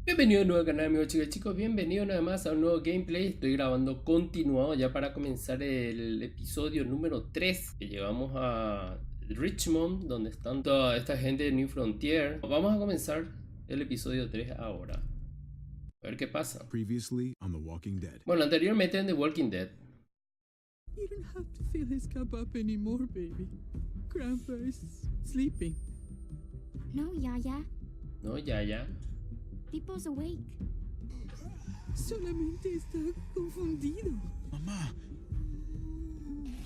Bienvenido de nuevo al canal, amigos chicos, bienvenido nada más a un nuevo gameplay. Estoy grabando continuado ya para comenzar el episodio número 3 que llevamos a Richmond, donde están toda esta gente de New Frontier. Vamos a comenzar el episodio 3 ahora. A ver qué pasa. Bueno, anteriormente en The Walking Dead. You don't have to fill his cup up anymore, baby. Grandpa is sleeping. No, Yaya. No, ya. People's awake. Solamente está confundido. Mamá.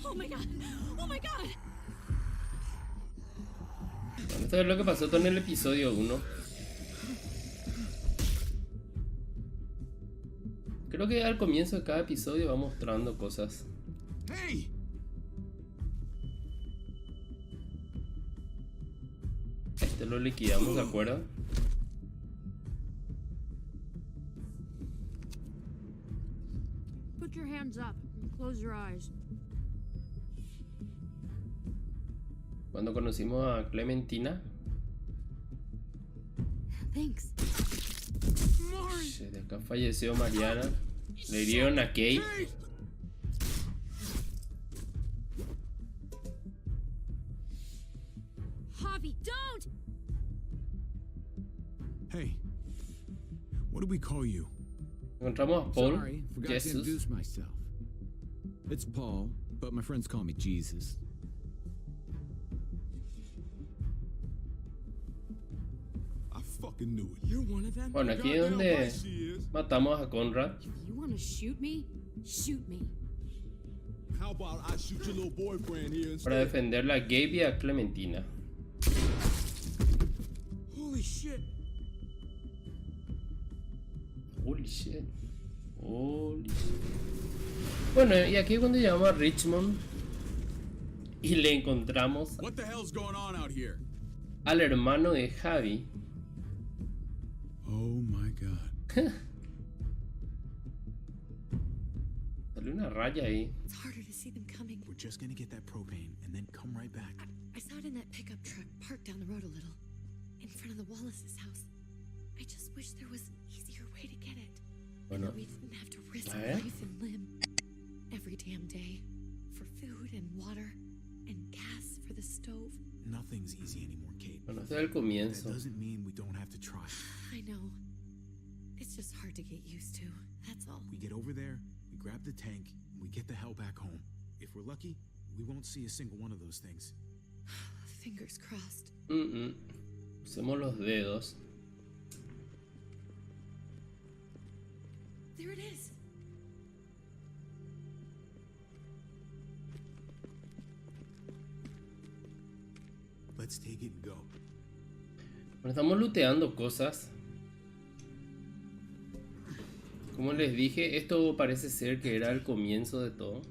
Oh my god! Oh my god! Bueno, esto es lo que pasó con el episodio 1. Creo que al comienzo de cada episodio va mostrando cosas. Hey. Este lo liquidamos, ¿de acuerdo? Put your hands up and close your eyes. Cuando conocimos a Clementina. Thanks. De acá falleció Mariana. Le dieron a Kate. Javi, don't! Hey. What do we call you? Encontramos a Paul. Sorry, forgot to Jesus. introduce myself. It's Paul, but my friends call me Jesus. I fucking knew it. You're one of them. Bueno, aquí es donde matamos a Conrad. If you want to shoot me, shoot me. How about I shoot your little boyfriend here instead? Para defenderla a Gabe y a Clementina. Holy shit. Holy shit. Bueno, y aquí es cuando llegamos a Richmond y le encontramos What the hell's going on out here? al hermano de Javi. Oh my god. Salió una raya ahí. It's harder to see them coming. We're just gonna get that propane and then come right back. I saw it in that pickup truck parked down the road a little, in front of the Wallace's house. I just wish there was an easier way to get it. Bueno, That we didn't have to risk a ver. life and limb every damn day for food and water and gas for the stove. Nothing's easy anymore, Kate. Bueno, este es el That comienzo. doesn't mean we don't have to try. I know. It's just hard to get used to. That's all. We get over there, we grab the tank, and we get the hell back home. If we're lucky, we won't see a single one of those things. Fingers crossed. Usemos los dedos. There it is. Let's take it and go. Bueno, estamos looteando cosas. Como les dije, esto parece ser que era el comienzo de todo.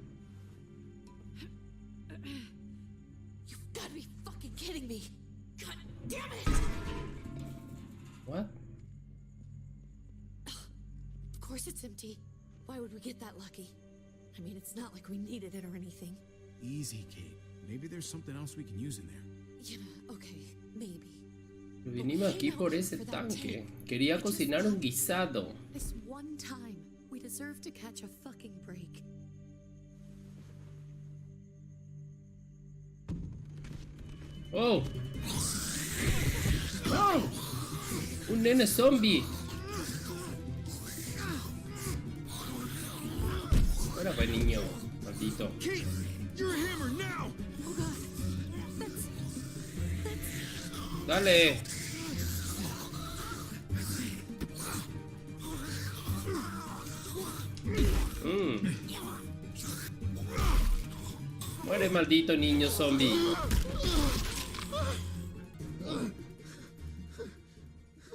You've got to be fucking kidding me. God damn it. What? Of course it's empty. Why would we get that lucky? I mean, it's not like we needed it or anything. Easy, Kate. Maybe there's something else we can use in there. Yeah, okay, maybe. Vinimos aquí por ese tanque. Quería cocinar un guisado. This one time, we deserve to catch a fucking break. ¡Oh! ¡Oh! ¡Un nene zombie! Ahora fue niño, maldito. Kate, you're a hammer now. Oh god, that's... ¡Dale! Muere, maldito niño zombie.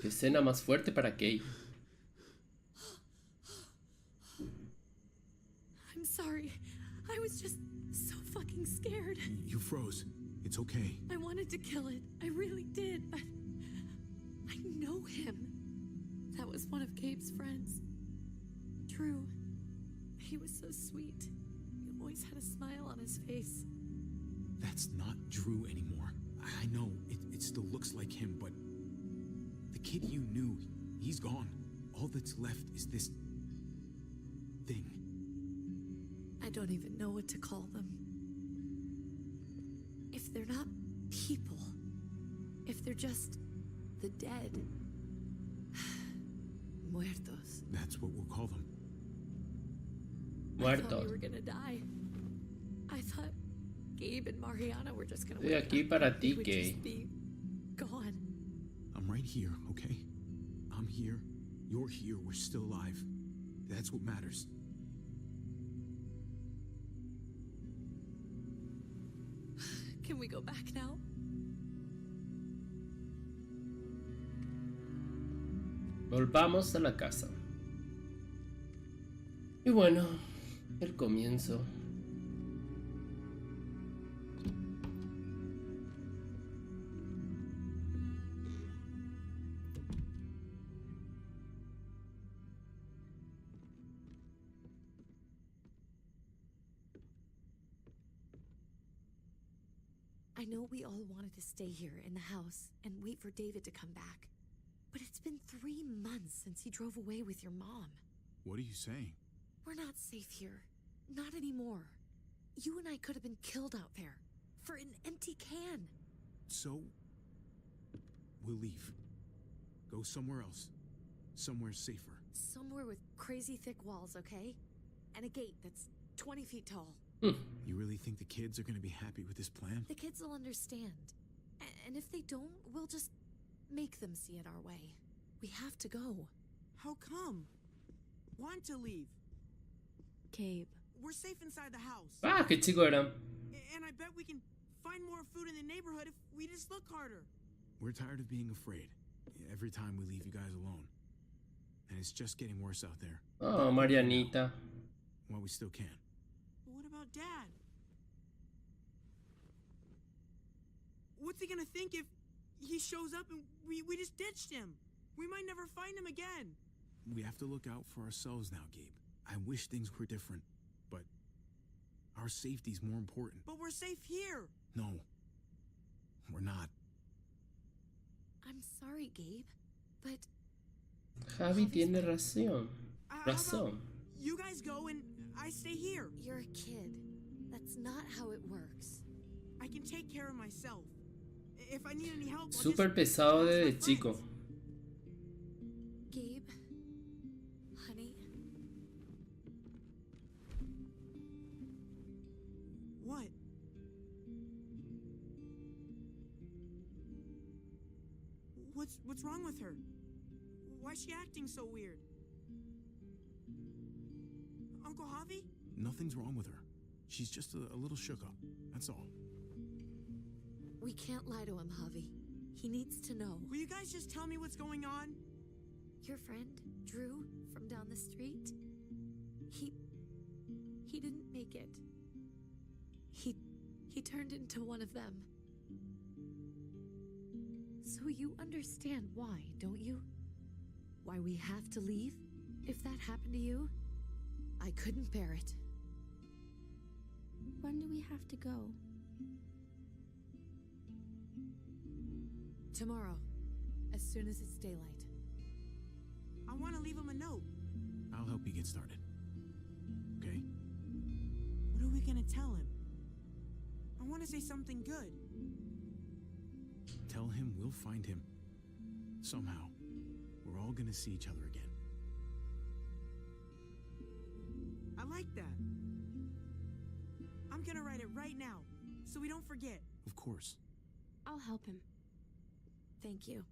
Qué escena más fuerte para Kate. I'm sorry. I was just so fucking scared. You froze. It's okay. I wanted to kill it. I really did, but I know him. That was one of Gabe's friends. Drew. He was so sweet. always had a smile on his face. That's not Drew anymore. I know, it still looks like him, but the kid you knew, he's gone. All that's left is this thing. I don't even know what to call them. If they're not people, if they're just the dead, muertos. That's what we'll call them. I thought we Muertos. were gonna die. I thought Gabe and Mariana were just gonna Estoy wake aquí up para and we ti, would Kay. just be gone. I'm right here, okay? I'm here. You're here. We're still alive. That's what matters. Can we go back now? Volvamos a la casa. Y bueno, el comienzo. I know we all wanted to stay here in the house and wait for David to come back. But it's been 3 months since he drove away with your mom. What are you saying? We're not safe here. Not anymore. You and I could have been killed out there. For an empty can. So, we'll leave. Go somewhere else. Somewhere safer. Somewhere with crazy thick walls, okay? And a gate that's 20 feet tall. You really think the kids are gonna be happy with this plan? The kids will understand. And if they don't, we'll just make them see it our way. We have to go. How come? Want to leave? Gabe. We're safe inside the house. Ah, qué chico eran. And I bet we can find more food in the neighborhood if we just look harder. We're tired of being afraid. Every time we leave you guys alone. And it's just getting worse out there. Oh, Marianita. While we still can. But what about Dad? What's he gonna think if he shows up and we just ditched him? We might never find him again. We have to look out for ourselves now, Gabe. I wish things were different, but our safety's more important. But we're safe here. No, we're not. I'm sorry, Gabe, but Javi tiene razón. How about Razón. you guys go and I stay here. you're a kid. That's not how it works. I can take care of myself. If I need any help, I'll Súper just pesado ask my desde chico. friends. Gabe, honey, What? What's wrong with her? Why is she acting so weird? Uncle Javi? Nothing's wrong with her. She's just a little shook up. That's all. we can't lie to him, Javi. He needs to know. Will you guys just tell me what's going on? Your friend, Drew, from down the street, he didn't make it. He turned into one of them. So you understand why, don't you? Why we have to leave? If that happened to you, I couldn't bear it. When do we have to go? Tomorrow, as soon as it's daylight. I want to leave him a note. I'll help you get started. Okay? What are we gonna tell him? I want to say something good. Tell him we'll find him. Somehow. We're all gonna see each other again. I like that. I'm gonna write it right now, so we don't forget. Of course. I'll help him. Thank you.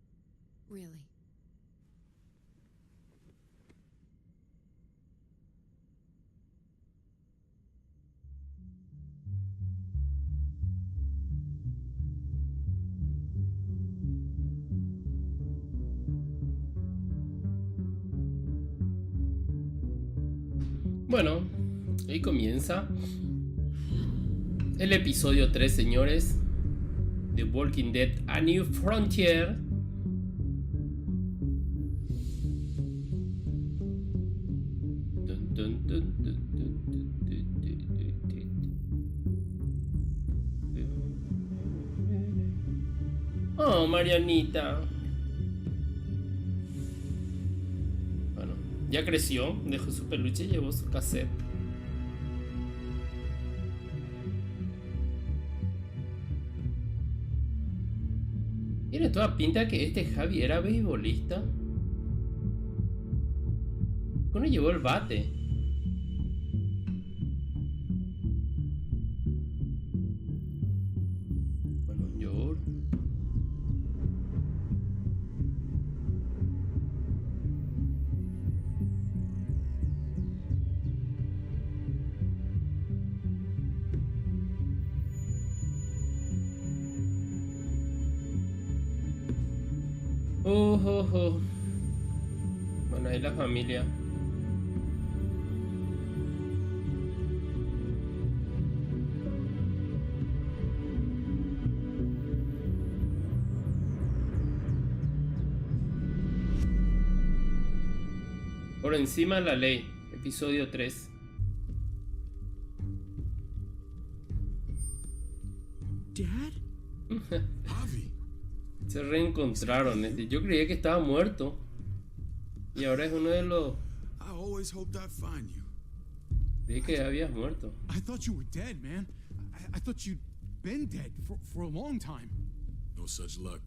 Really. Bueno, ahí comienza el episodio 3, señores, de Walking Dead: A New Frontier. Dun, dun, dun, dun, dun, dun, dun, dun, dun. Oh, Marianita. Bueno, ya creció, dejó su peluche y llevó su cassette. Tiene toda pinta que este Javi era beisbolista. ¿Cómo llevó el bate? Bueno, yo... Oh. Bueno, ahí la familia. Por encima de la ley, episodio 3. Dad? Javi, Se reencontraron. Yo creía que estaba muerto. Y ahora es uno de los... I always hoped I'd find you. Creí que habías muerto. I thought you were dead, man. I thought you'd been dead for a long time. No such luck.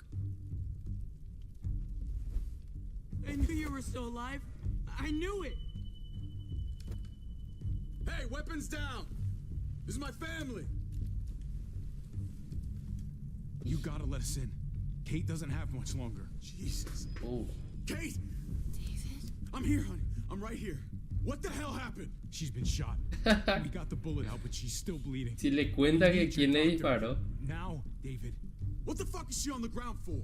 I knew you were still alive. I knew it. Hey, weapons down! This is my family! You gotta let us in. Kate doesn't have much longer. Jesus. Oh. Kate! David? I'm here, honey. I'm right here. What the hell happened? She's been shot. We got the bullet out, but she's still bleeding. Si le cuenta que quién le disparó. Now, David. What the fuck is she on the ground for?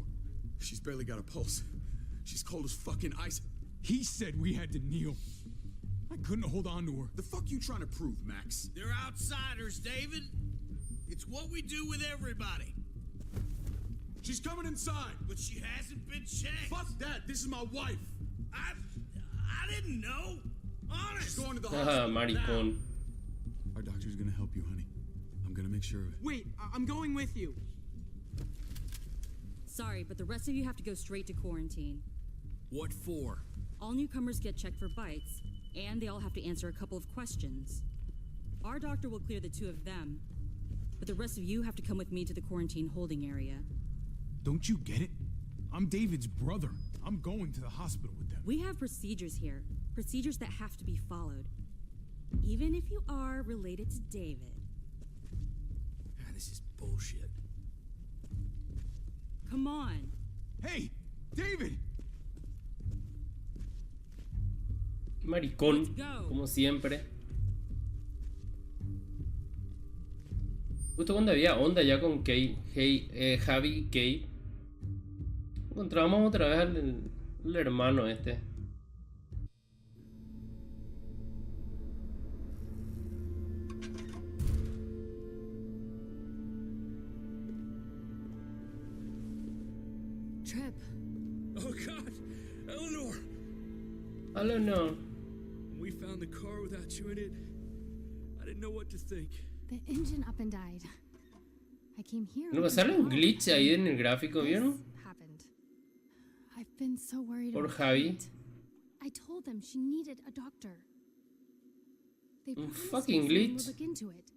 She's barely got a pulse. She's cold as fucking ice. He said we had to kneel. I couldn't hold on to her. The fuck you trying to prove, Max? They're outsiders, David. It's what we do with everybody. She's coming inside. But she hasn't been checked. Fuck that. This is my wife. I didn't know. Honest. She's going to the Ah, hospital. maricón. Our doctor's gonna help you, honey. I'm gonna make sure of it. Wait, I'm going with you. Sorry, but the rest of you have to go straight to quarantine. What for? All newcomers get checked for bites, and they all have to answer a couple of questions. Our doctor will clear the two of them, but the rest of you have to come with me to the quarantine holding area. Don't you get it? I'm David's brother. I'm going to the hospital with them. We have procedures here, procedures that have to be followed, even if you are related to David. This is bullshit. Come on. Hey, David! Maricón, Let's go. como siempre. Justo cuando había onda ya con Kate, Javi y Kate, encontramos otra vez al hermano este. Trip. Oh God, Eleanor! Hola, no. When we found the car without you in it, I didn't know what to think. The engine up and died. I came here. No, sale un glitch ahí en el gráfico, ¿vieron? This happened. I've been so worried Por about Javi. Kate. I told them she needed a doctor. They Un promised fucking me someone glitch. would look into it.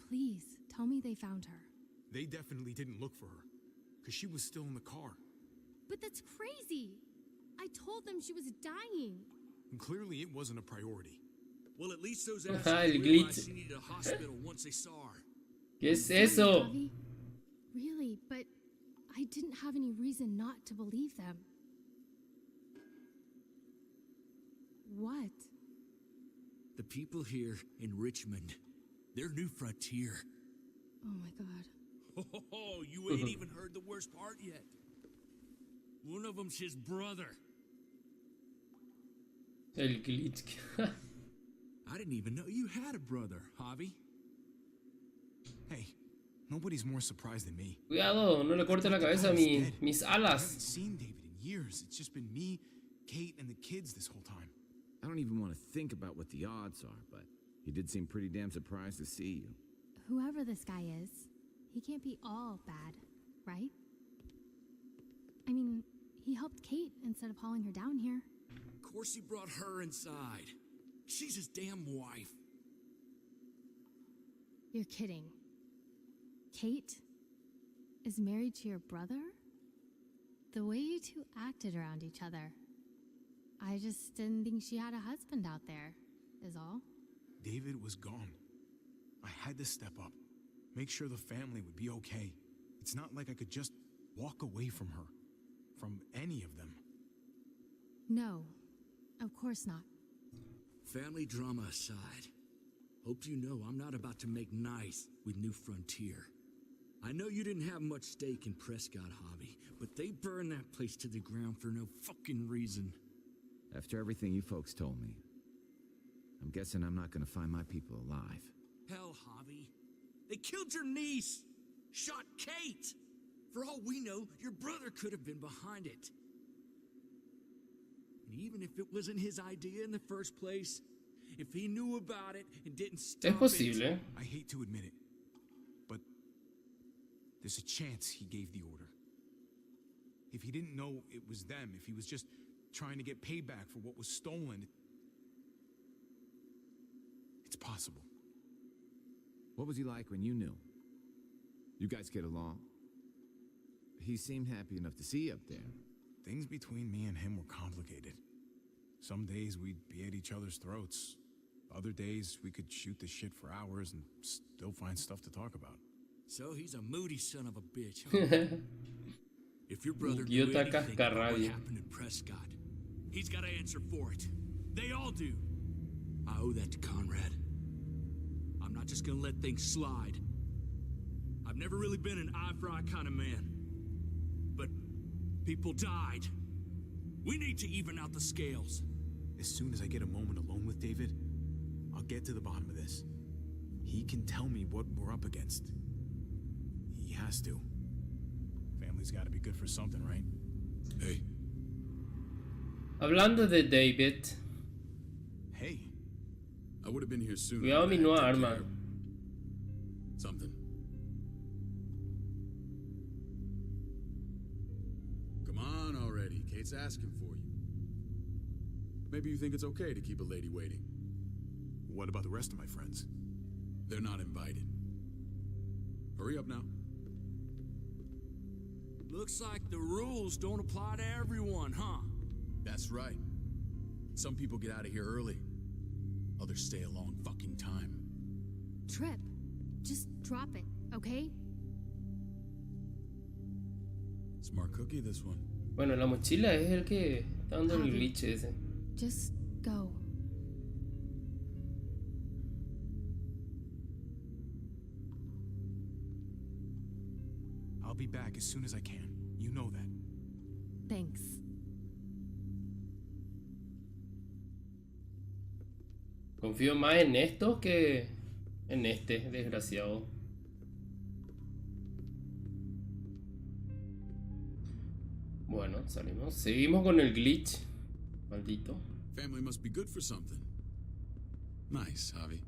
Please tell me they found her. They definitely didn't look for her, because she was still in the car. But that's crazy. I told them she was dying. And clearly it wasn't a priority. Well, at least those Ajá, assholes el realized glitch. she needed a hospital once they saw her. ¿Qué es Sorry, eso? Javi. Really, but I didn't have any reason not to believe them. What? The people here in Richmond, their new frontier. Oh my god. Oh, you ain't even heard the worst part yet. One of them's his brother. El glitch. I didn't even know you had a brother, Javi. Hey, nobody's more surprised than me. Cuidado, no le corte la cabeza a mis I haven't alas. seen David in years. It's just been me, Kate, and the kids this whole time. I don't even want to think about what the odds are, but he did seem pretty damn surprised to see you. Whoever this guy is, he can't be all bad. right? I mean, he helped Kate instead of hauling her down here. Of course he brought her inside. She's his damn wife. You're kidding. Kate is married to your brother? The way you two acted around each other. I just didn't think she had a husband out there, is all. David was gone. I had to step up, make sure the family would be okay. It's not like I could just walk away from her, from any of them. No, of course not. Family drama aside, hope you know I'm not about to make nice with New Frontier. I know you didn't have much stake in Prescott Hobby, but they burned that place to the ground for no fucking reason. After everything you folks told me, I'm guessing I'm not gonna find my people alive. Hell, Hobby. They killed your niece! Shot Kate! For all we know, your brother could have been behind it. And even if it wasn't his idea in the first place, if he knew about it and didn't stop Es posible. I hate to admit it, but there's a chance he gave the order. If he didn't know it was them, if he was just trying to get payback for what was stolen, it's possible. What was he like when you knew? You guys get along? He seemed happy enough to see you up there. Things between me and him were complicated. Some days we'd be at each other's throats. Other days we could shoot the shit for hours and still find stuff to talk about. So he's a moody son of a bitch, huh? If your brother knew Idiota anything about what cascarrabia. happened in Prescott, he's got to answer for it. They all do. I owe that to Conrad. I'm not just gonna let things slide. I've never really been an eye-for-eye kind of man. But people died. We need to even out the scales. As soon as I get a moment alone with David, I'll get to the bottom of this. He can tell me what we're up against. He has to. Family's gotta be good for something, right? Hey. Hablando de David, Hey. I would have been here soon. cuidado mi nueva arma. Something. Come on already. Kate's asking for you. Maybe you think it's okay to keep a lady waiting. What about the rest of my friends? They're not invited. Hurry up now. Looks like the rules don't apply to everyone, huh? That's right. Some people get out of here early. Others stay a long fucking time. Trip, just drop it, okay? Smart cookie, this one. Bueno, la mochila es el que está dando el Javi. glitch ese. Just go. I'll be back as soon as I can. You know that. Thanks. Confío más en esto que en este desgraciado. Bueno, salimos. Seguimos con el glitch. Maldito. Family must be good for something. Nice, Javi.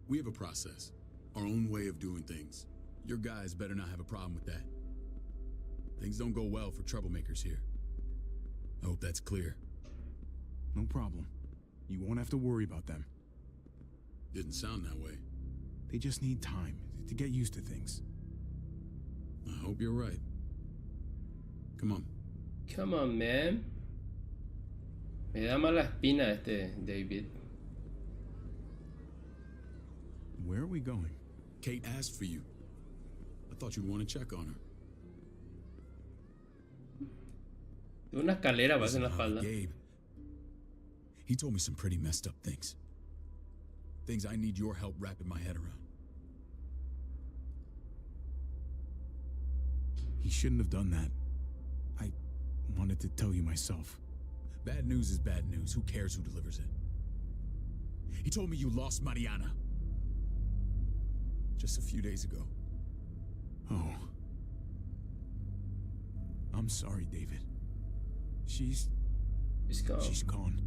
We have a process. Our own way of doing things. Your guys better not have a problem with that. Things don't go well for troublemakers here. I hope that's clear. No problem. You won't have to worry about them. Didn't sound that way. They just need time to get used to things. I hope you're right. Come on. Come on, man. Me da mala espina este David. Where are we going? Kate asked for you. I thought you'd want to check on her. Tengo una escalera más en la Listen, espalda. Gabe. He told me some pretty messed up things. Things I need your help wrapping my head around. He shouldn't have done that. I wanted to tell you myself. Bad news is bad news. Who cares who delivers it? He told me you lost Mariana. Just a few days ago. Oh. I'm sorry, David. She's gone. She's gone.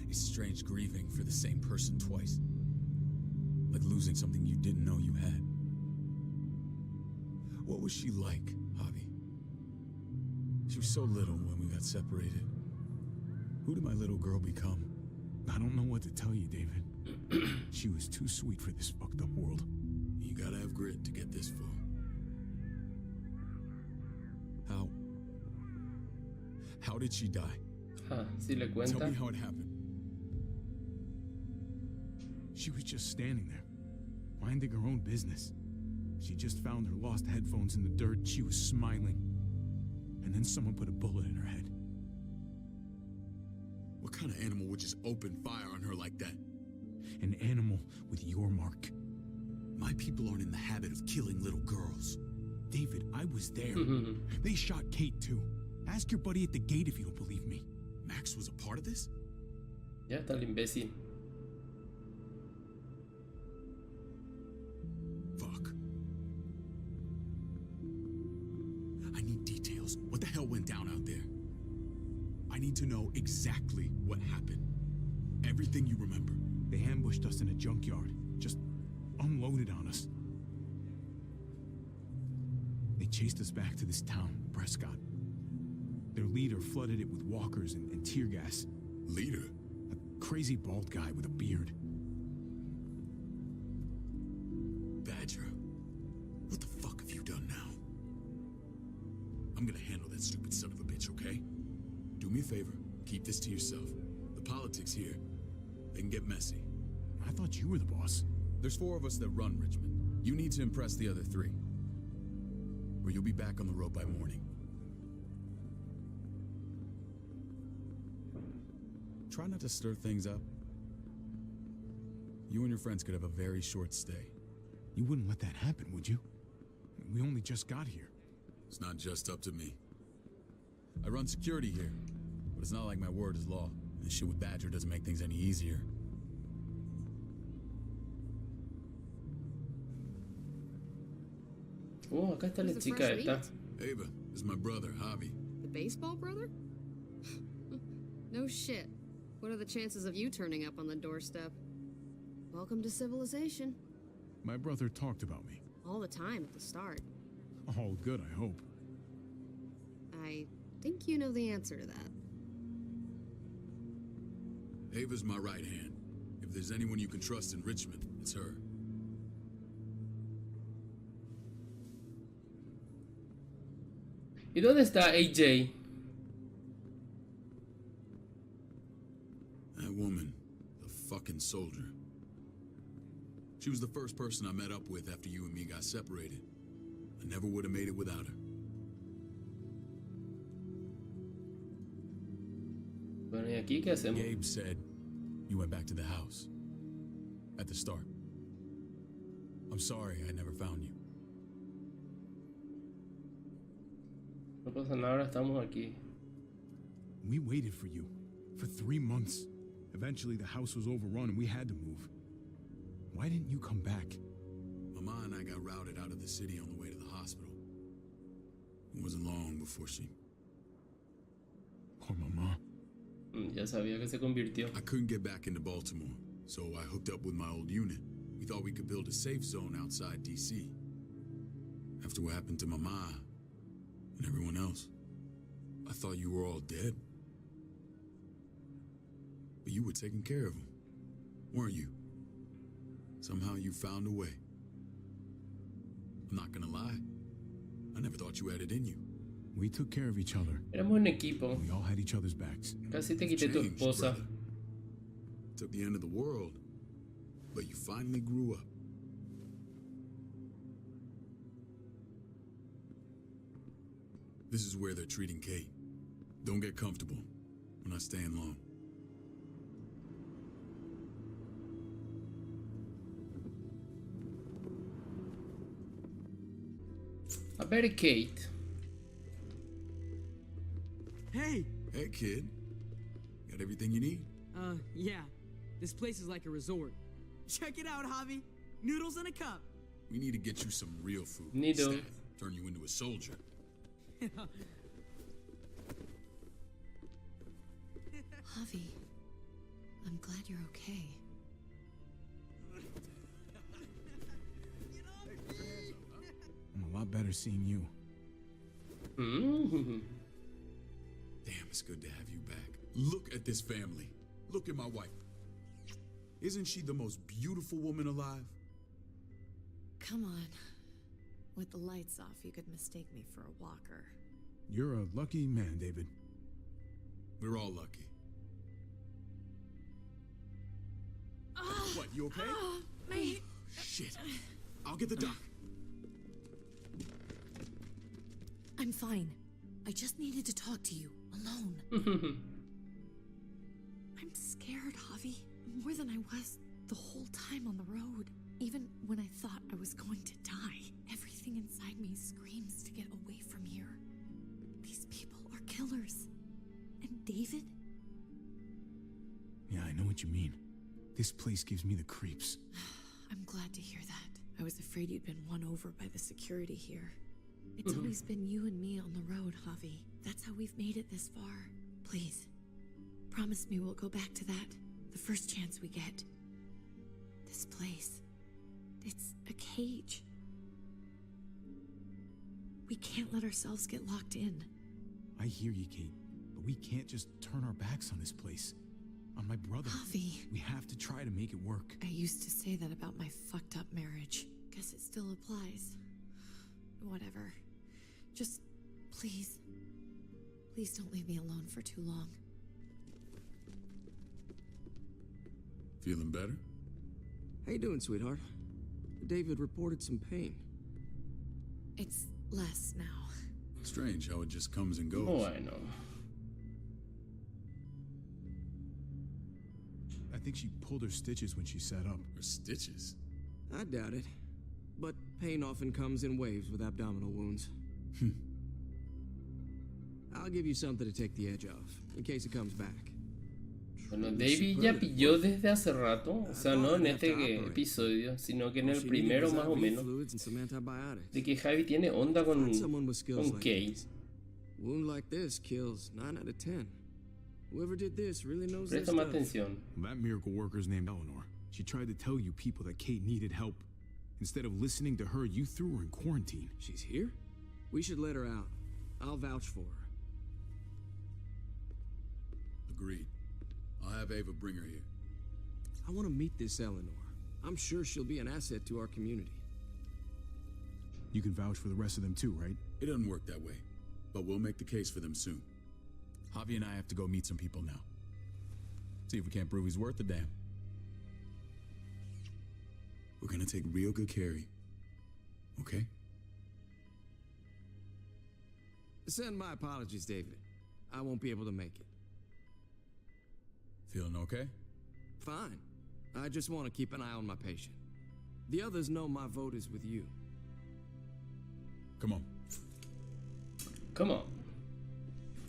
It's strange grieving for the same person twice. Like losing something you didn't know you had. What was she like, Javi? She was so little when we got separated. Who did my little girl become? I don't know what to tell you, David. She was too sweet for this fucked up world. You gotta have grit to get this far. How did she die? Si le Tell cuenta. me how it happened. She was just standing there, minding her own business. She just found her lost headphones in the dirt. She was smiling. And then someone put a bullet in her head. What kind of animal would just open fire on her like that? An animal with your mark. My people aren't in the habit of killing little girls. David, I was there. They shot Kate too. Ask your buddy at the gate if you don't believe me. Max was a part of this? Ya está el imbécil. Fuck. I need details. What the hell went down out there? I need to know exactly what happened. Everything you remember. They ambushed us in a junkyard. Just unloaded on us. They chased us back to this town, Prescott. Their leader flooded it with walkers and tear gas. Leader? A crazy bald guy with a beard. Badger, what the fuck have you done now? I'm gonna handle that stupid son of a bitch, okay? Do me a favor, keep this to yourself. The politics here, they can get messy. I thought you were the boss. There's 4 of us that run Richmond. You need to impress the other 3. Or you'll be back on the road by morning. Try not to stir things up. You and your friends could have a very short stay. You wouldn't let that happen, would you? We only just got here. It's not just up to me. I run security here, but it's not like my word is law. This shit with Badger doesn't make things any easier. Oh, acá está la Who's the chica fresh esta. meat? Ava, this is my brother, Javi. The baseball brother? No shit. What are the chances of you turning up on the doorstep? Welcome to civilization. My brother talked about me. All the time at the start. All good, I hope. I think you know the answer to that. Ava's my right hand. If there's anyone you can trust in Richmond, it's her. ¿Y dónde está AJ? That woman, the fucking soldier. She was the first person I met up with after you and me got separated. I never would have made it without her. Bueno, ¿y aquí qué hacemos? Gabe said you went back to the house. At the start. I'm sorry I never found you. No pasa nada, ahora estamos aquí. We waited for you. For 3 months. Eventually the house was overrun and we had to move. Why didn't you come back? Mama and I got routed out of the city on the way to the hospital. It wasn't long before she... Poor Mama. Ya sabía que se convirtió. I couldn't get back into Baltimore, so I hooked up with my old unit. We thought we could build a safe zone outside D.C. After what happened to Mama and everyone else, I thought you were all dead. But you were taking care of them, weren't you? Somehow you found a way. I'm not gonna lie. I never thought you had it in you. We took care of each other. Éramos un equipo. We all had each other's backs. Casi te quité tu Changed, esposa. brother. Took the end of the world, but you finally grew up. This is where they're treating Kate. Don't get comfortable. We're not staying long. A ver, Kate. Hey! Hey, kid. Got everything you need? Yeah. This place is like a resort. Check it out, Javi. Noodles in a cup. We need to get you some real food. Needle. Instead, turn you into a soldier. Javi, I'm glad you're okay. I'm a lot better seeing you. Mm. Damn, it's good to have you back. Look at this family. Look at my wife. Isn't she the most beautiful woman alive? Come on. With the lights off, you could mistake me for a walker. You're a lucky man, David. We're all lucky. What, you okay? Shit. I'll get the doc. I'm fine. I just needed to talk to you, alone. I'm scared, Javi. More than I was the whole time on the road. Even when I thought I was going to die, everything inside me screams to get away from here. These people are killers. And David? Yeah, I know what you mean. This place gives me the creeps. I'm glad to hear that. I was afraid you'd been won over by the security here. It's always been you and me on the road, Javi. That's how we've made it this far. Please, promise me we'll go back to that the first chance we get. This place, it's a cage. We can't let ourselves get locked in. I hear you, Kate, but we can't just turn our backs on this place. On my brother. Javi. We have to try to make it work. I used to say that about my fucked up marriage. Guess it still applies. Whatever. Just, please don't leave me alone for too long. Feeling better? How you doing, sweetheart? David reported some pain. It's less now. Strange how it just comes and goes. Oh, I know. I think she pulled her stitches when she sat up. Her stitches? I doubt it. But pain often comes in waves with abdominal wounds. I'll give you something to take the edge off, in case it comes back. Bueno, David ya pilló desde hace rato, o sea, no en este episodio, sino que en el primero más o menos, de que Javi tiene onda con Kate. Wound like this kills 9 out of 10. Whoever did this really knows their Presta más stuff. atención. Well, that miracle worker's named Eleanor. She tried to tell you people that Kate needed help. Instead of listening to her, you threw her in quarantine. She's here? We should let her out. I'll vouch for her. Agreed. I'll have Ava bring her here. I want to meet this Eleanor. I'm sure she'll be an asset to our community. You can vouch for the rest of them too, right? It doesn't work that way, but we'll make the case for them soon. Javi and I have to go meet some people now. See if we can't prove he's worth the damn. We're gonna take real good care of you. Okay? Send my apologies, David. I won't be able to make it. Feeling okay? Fine. I just want to keep an eye on my patient. The others know my vote is with you. Come on. Come on.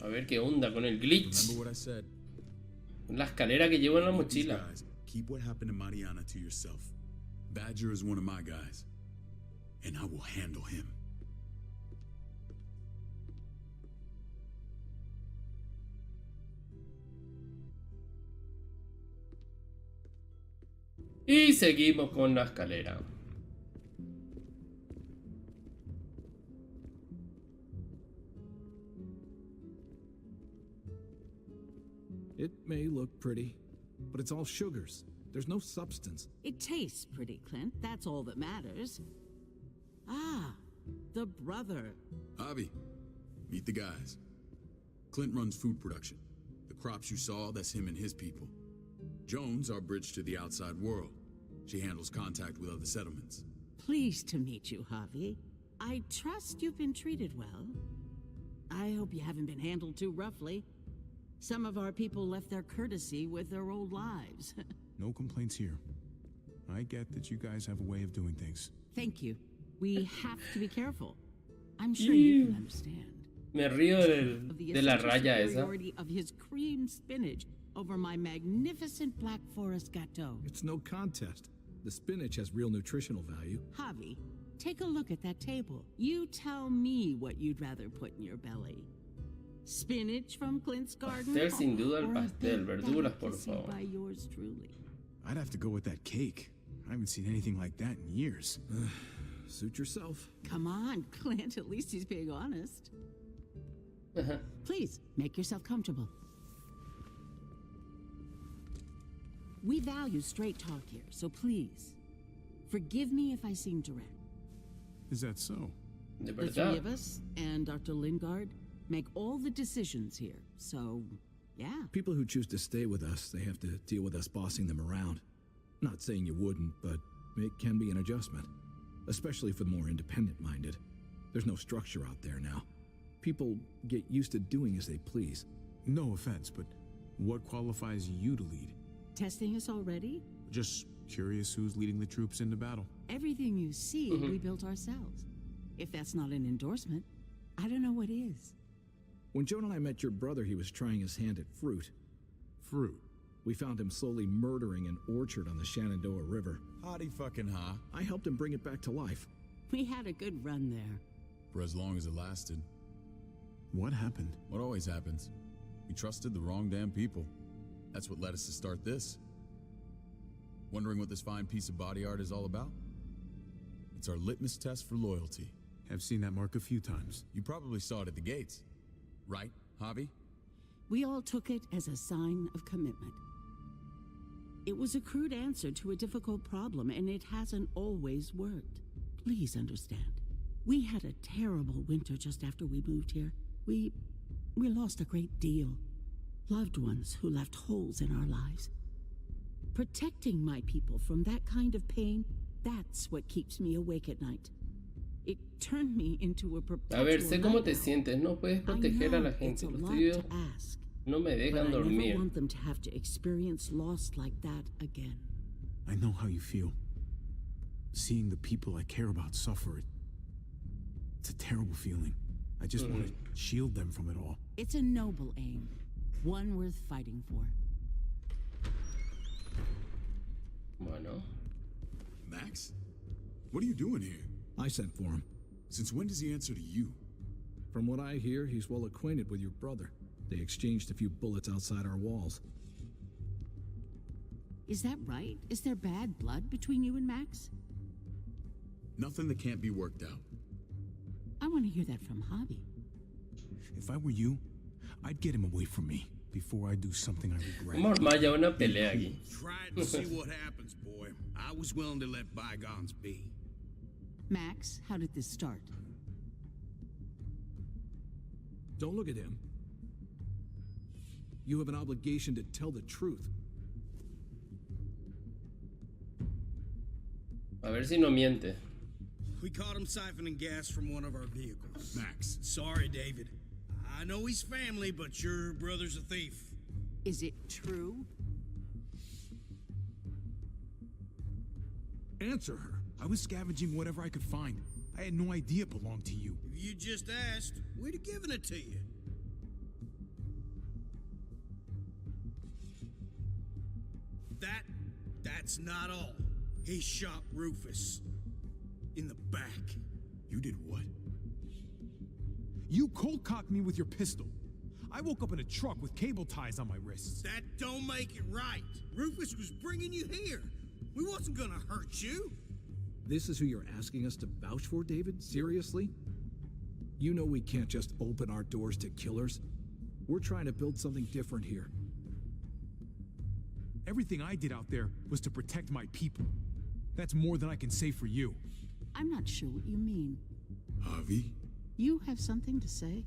A ver qué onda con el glitch. Remember what I said? La escalera que llevo en la These mochila. guys, keep what happened to Mariana to yourself. Badger is one of my guys, and I will handle him. Y seguimos con la escalera. It may look pretty, but it's all sugars. There's no substance. It tastes pretty, Clint. That's all that matters. Ah, the brother. Javi, meet the guys. Clint runs food production. The crops you saw, that's him and his people. Jones, our bridge to the outside world. She handles contact with other settlements. Pleased to meet you, Javi. I trust you've been treated well. I hope you haven't been handled too roughly. Some of our people left their courtesy with their old lives. No complaints here. I get that you guys have a way of doing things. Thank you. We have to be careful. I'm sure you can understand. Me río de la raya esa. Superiority of his cream spinach over my magnificent Black Forest gâteau. It's no contest. The spinach has real nutritional value. Javi, take a look at that table. You tell me what you'd rather put in your belly. Spinach from Clint's garden? Pastel, sin duda el Or a pastel. big Verduras, por delicacy favor. by yours truly? I'd have to go with that cake. I haven't seen anything like that in years. Suit yourself. Come on, Clint. At least he's being honest. Please, make yourself comfortable. We value straight talk here, so please, forgive me if I seem direct. Is that so? De The three verdad. of us and Dr. Lingard make all the decisions here, so yeah. People who choose to stay with us, they have to deal with us bossing them around. Not saying you wouldn't, but it can be an adjustment. Especially for the more independent-minded. There's no structure out there now. People get used to doing as they please. No offense, but what qualifies you to lead? Testing us already? Just curious who's leading the troops into battle. Everything you see, we built ourselves. If that's not an endorsement, I don't know what is. When Joan and I met your brother, he was trying his hand at fruit. Fruit? We found him slowly murdering an orchard on the Shenandoah River. Howdy fucking ha. I helped him bring it back to life. We had a good run there. For as long as it lasted. What happened? What always happens. We trusted the wrong damn people. That's what led us to start this. Wondering what this fine piece of body art is all about? It's our litmus test for loyalty. I've seen that mark a few times. You probably saw it at the gates. Right, Javi? We all took it as a sign of commitment. It was a crude answer to a difficult problem, and it hasn't always worked. Please understand. We had a terrible winter just after we moved here. We lost a great deal. Loved ones who left holes in our lives. Protecting my people from that kind of pain, that's what keeps me awake at night. It turned me into a perpetual A ver, sé cómo te nightmare. sientes. No puedes proteger a la gente. Los lot tuyos to ask, no me but dejan I never dormir. want them to have to experience loss like that again. I know how you feel. Seeing the people I care about suffer, it's a terrible feeling. I just want to shield them from it all. It's a noble aim, one worth fighting for. Bueno. Max? What are you doing here? I sent for him. Since when does he answer to you? From what I hear, he's well acquainted with your brother. They exchanged a few bullets outside our walls. Is that right? Is there bad blood between you and Max? Nothing that can't be worked out. I want to hear that from Javi. If I were you, I'd get him away from me before I do something I regret. Vamos a armar ya una pelea aquí. Try it and see what happens, boy. I was willing to let bygones be. Max, how did this start? Don't look at him. You have an obligation to tell the truth. A ver si no miente. We caught him siphoning gas from one of our vehicles. Max. Sorry, David. I know he's family, but your brother's a thief. Is it true? Answer her. I was scavenging whatever I could find. I had no idea it belonged to you. If you just asked, we'd have given it to you. That's not all. He shot Rufus. In the back. You did what? You cold-cocked me with your pistol. I woke up in a truck with cable ties on my wrists. That don't make it right. Rufus was bringing you here. We wasn't gonna hurt you. This is who you're asking us to vouch for, David? Seriously? You know we can't just open our doors to killers. We're trying to build something different here. Everything I did out there was to protect my people. That's more than I can say for you. I'm not sure what you mean. Javi? You have something to say?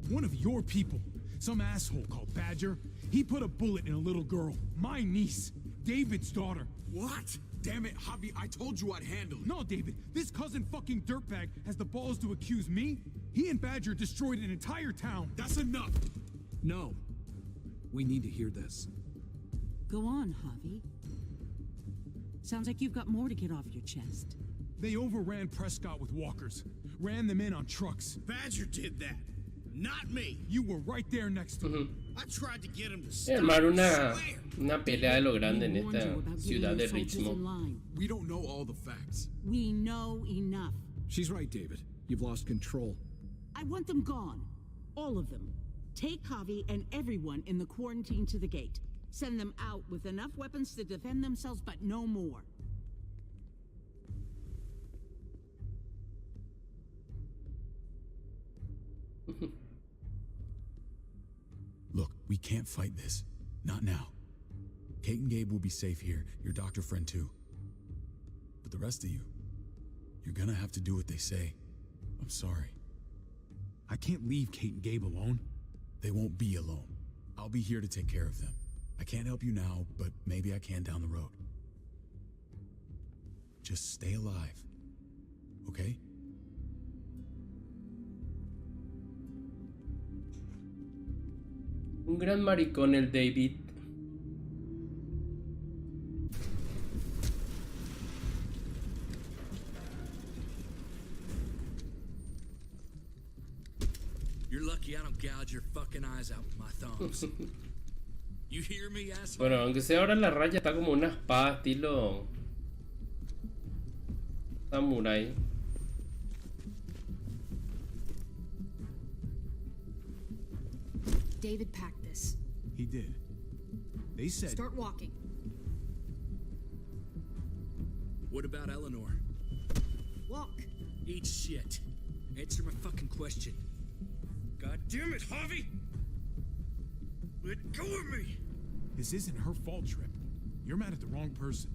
One of your people, some asshole called Badger, he put a bullet in a little girl, my niece, David's daughter. What? Damn it, Javi, I told you I'd handle it. No, David, this cousin fucking dirtbag has the balls to accuse me? He and Badger destroyed an entire town. That's enough. No. We need to hear this. Go on, Javi. Sounds like you've got more to get off your chest. They overran Prescott with walkers, ran them in on trucks. Badger did that, not me. You were right there next to him. I tried to get him to stop. Armar una pelea de lo grande en esta ciudad de Richmond. We don't know all the facts. We know enough. She's right, David. You've lost control. I want them gone. All of them. Take Javi and everyone in the quarantine to the gate. Send them out with enough weapons to defend themselves, but no more. Look, we can't fight this. Not now. Kate and Gabe will be safe here, your doctor friend too. But the rest of you, you're gonna have to do what they say. I'm sorry. I can't leave Kate and Gabe alone. They won't be alone. I'll be here to take care of them. I can't help you now, but maybe I can down the road. Just stay alive, okay? Un gran maricón el David. You're lucky I don't gouge your fucking eyes out with my thumbs. You hear me, asshole? Bueno, aunque sea ahora la raya está como una espada estilo samurai. David packed this. He did. They said... Start walking. What about Eleanor? Walk. Eat shit. Answer my fucking question. God damn it, Javi! Let go of me! This isn't her fault, Trip. You're mad at the wrong person.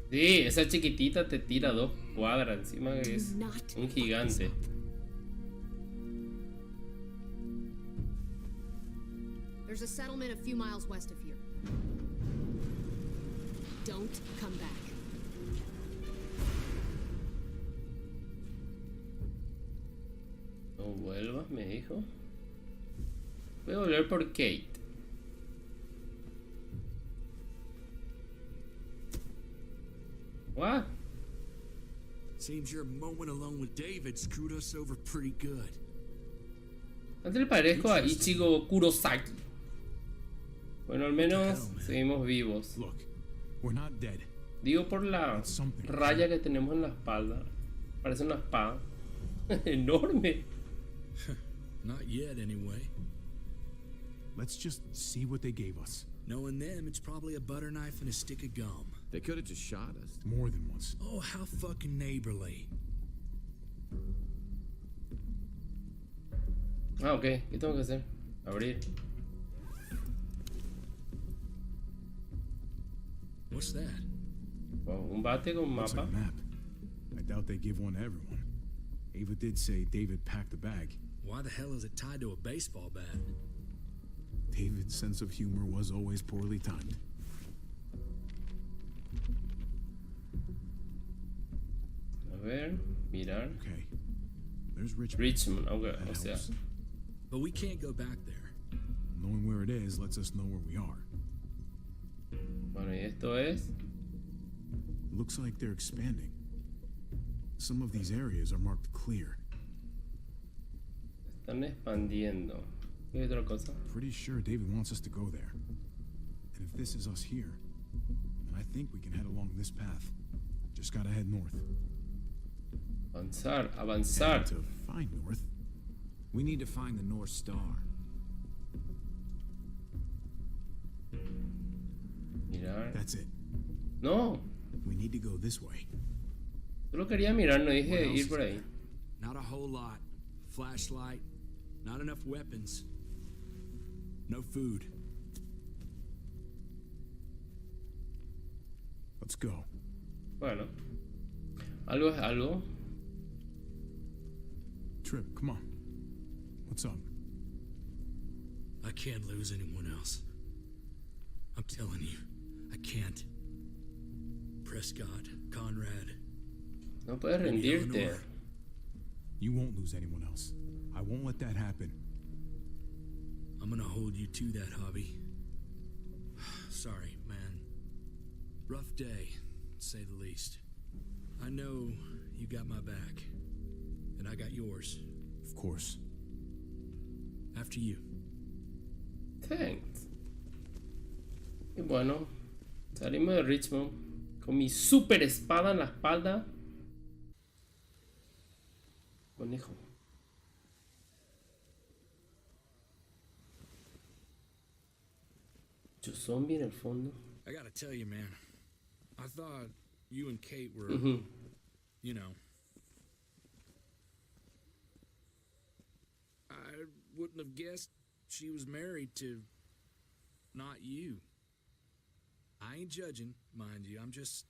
Sí, esa chiquitita te tira 2 cuadras encima que es un gigante. There's a settlement a few miles west of here. Don't come back. No vuelvas, me dijo. Voy a volver por Kate. What? Seems your moment alone with David screwed us over pretty good. Antes le parezco a Ichigo Kurosaki. Bueno, al menos seguimos vivos. Look, we're not dead. Digo por la raya que tenemos en la espalda. Parece una espada. Enorme. Not yet, anyway. Let's just see what they gave us. Knowing them, it's probably a butter knife and a stick of gum. They could have just shot us. More than once. Oh, how fucking neighborly. Ah, ok. ¿Qué tengo que hacer? Abrir. What's that? Oh, un bate con Looks mapa. like a map. I doubt they give one to everyone. Ava did say David packed the bag. Why the hell is it tied to a baseball bat? David's sense of humor was always poorly timed. A ver, mirar. Okay. There's Richmond. Richmond, okay, o sea. But we can't go back there. Knowing where it is lets us know where we are. Bueno, y esto es. Looks like they're expanding. Some of these areas are marked clear. Están expandiendo. ¿Qué otra cosa? Pretty sure David wants us to go there. And if this is us here, then I think we can head along this path. Just gotta head north. Avanzar, avanzar. To find north. We need to find the North Star. Mirar. That's it. No. We need to go this way. Solo quería mirar, no dije ir por ahí. Not a whole lot. Flashlight. Not enough weapons. No food. Let's go. Bueno. Algo es algo. Trip, come on. What's up? I can't lose anyone else. I'm telling you, I can't. Prescott, Conrad. No puedes rendirte. You won't lose anyone else. I won't let that happen. I'm gonna hold you to that, Javi. Sorry, man. Rough day, to say the least. I know you got my back, and I got yours. Of course. After you. Thanks. Y bueno, salimos de Richmond Con mi super espada en la espalda. Conejo. Mucho zombie en el fondo. I gotta tell you, man. I thought you and Kate were, you know. I wouldn't have guessed she was married to not you. I ain't judging, mind you. I'm just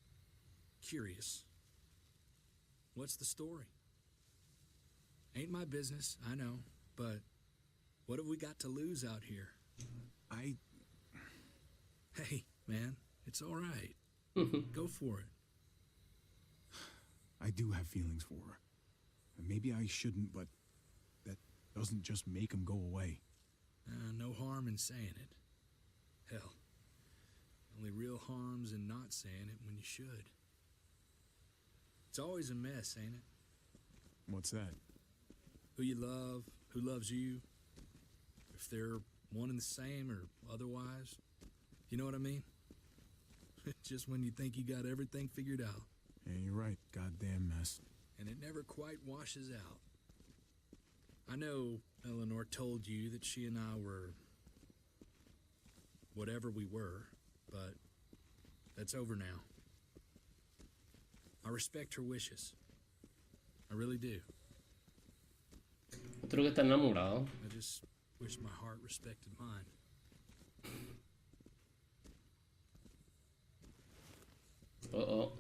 curious. What's the story? Ain't my business, I know, but what have we got to lose out here? Hey, man, it's all right. Go for it. I do have feelings for her. And maybe I shouldn't, but that doesn't just make them go away. No harm in saying it. Hell, only real harm's in not saying it when you should. It's always a mess, ain't it? What's that? Who you love, who loves you, if they're one and the same or otherwise. You know what I mean? Just when you think you got everything figured out. Yeah, you're right. Goddamn mess. And it never quite washes out. I know Eleanor told you that she and I were whatever we were, but that's over now. I respect her wishes. I really do. Otro que está enamorado. I just wish my heart respected mine. Uh-oh.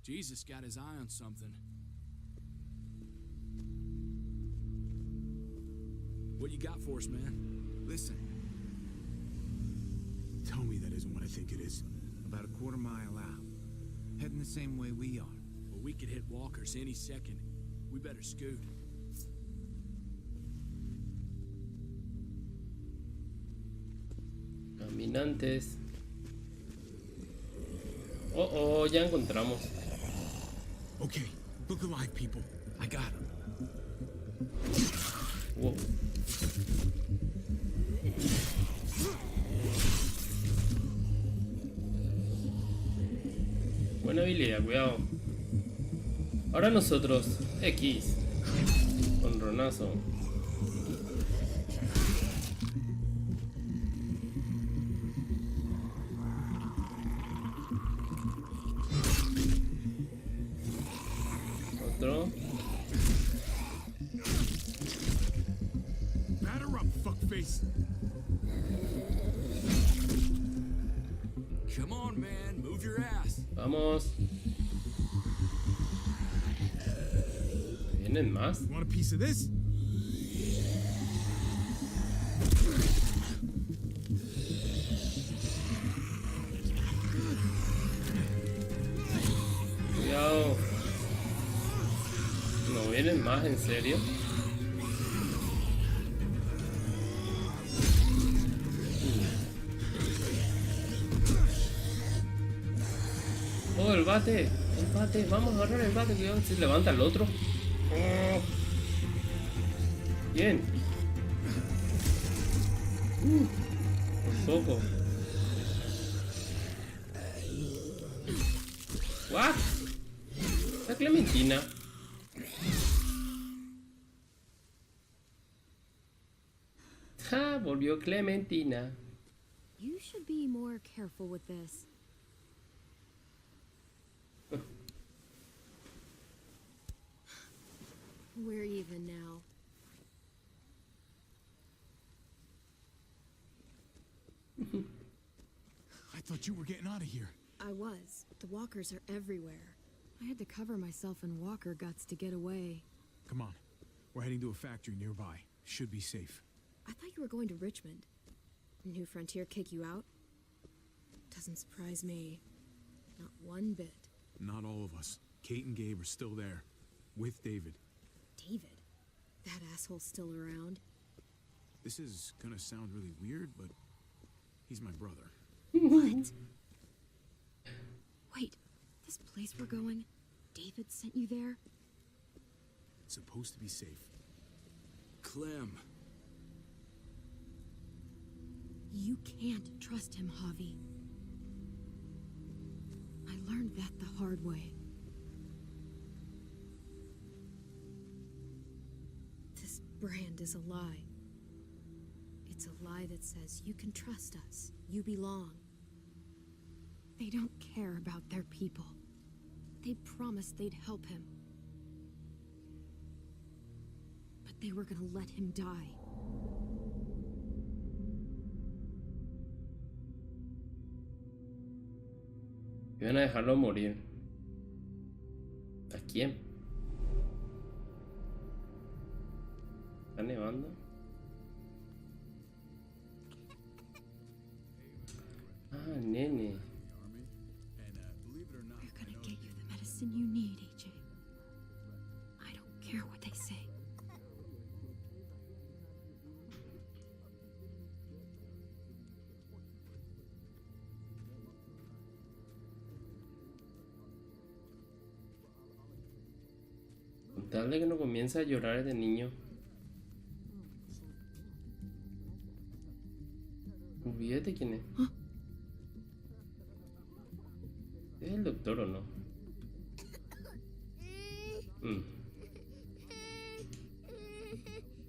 Jesus got his eye on something. What you got for us, man? Listen. Tell me that isn't what I think it is. About a quarter mile out. Heading the same way we are. Well, we could hit walkers any second. We better scoot. Caminantes. Oh, ya encontramos. Okay, look alive, people. I got him. Wow. Buena habilidad, cuidado. Ahora nosotros, X. Con ronazo. Otro. Batter up, fuckface. Come on, man, move your ass. Vamos. ¿Vienen más? You want a piece of this? Cuidado. ¿No vienen más, en serio? Oh, el bate. El bate. Vamos a agarrar el bate. Cuidado, si levanta el otro. Oh. Bien. Por poco. What? La Clementina. Ja, volvió Clementina. You should be more careful with this. We're even now. I thought you were getting out of here. I was. The walkers are everywhere. I had to cover myself in walker guts to get away. Come on. We're heading to a factory nearby. Should be safe. I thought you were going to Richmond. New Frontier kick you out? Doesn't surprise me. Not one bit. Not all of us. Kate and Gabe are still there. With David. David? That asshole's still around? This is gonna sound really weird, but he's my brother. What? Wait, this place we're going, David sent you there? It's supposed to be safe. Clem. You can't trust him, Javi. learned that the hard way. This brand is a lie. It's a lie that says you can trust us, you belong. They don't care about their people. They promised they'd help him. But they were gonna let him die. Iban a dejarlo morir. ¿A quién? ¿Está nevando? Ah, nene. We're gonna get you the medicine you need, AJ. I don't care what they say. Con tal de que no comience a llorar este niño. Olvídate quién es. ¿Es el doctor o no?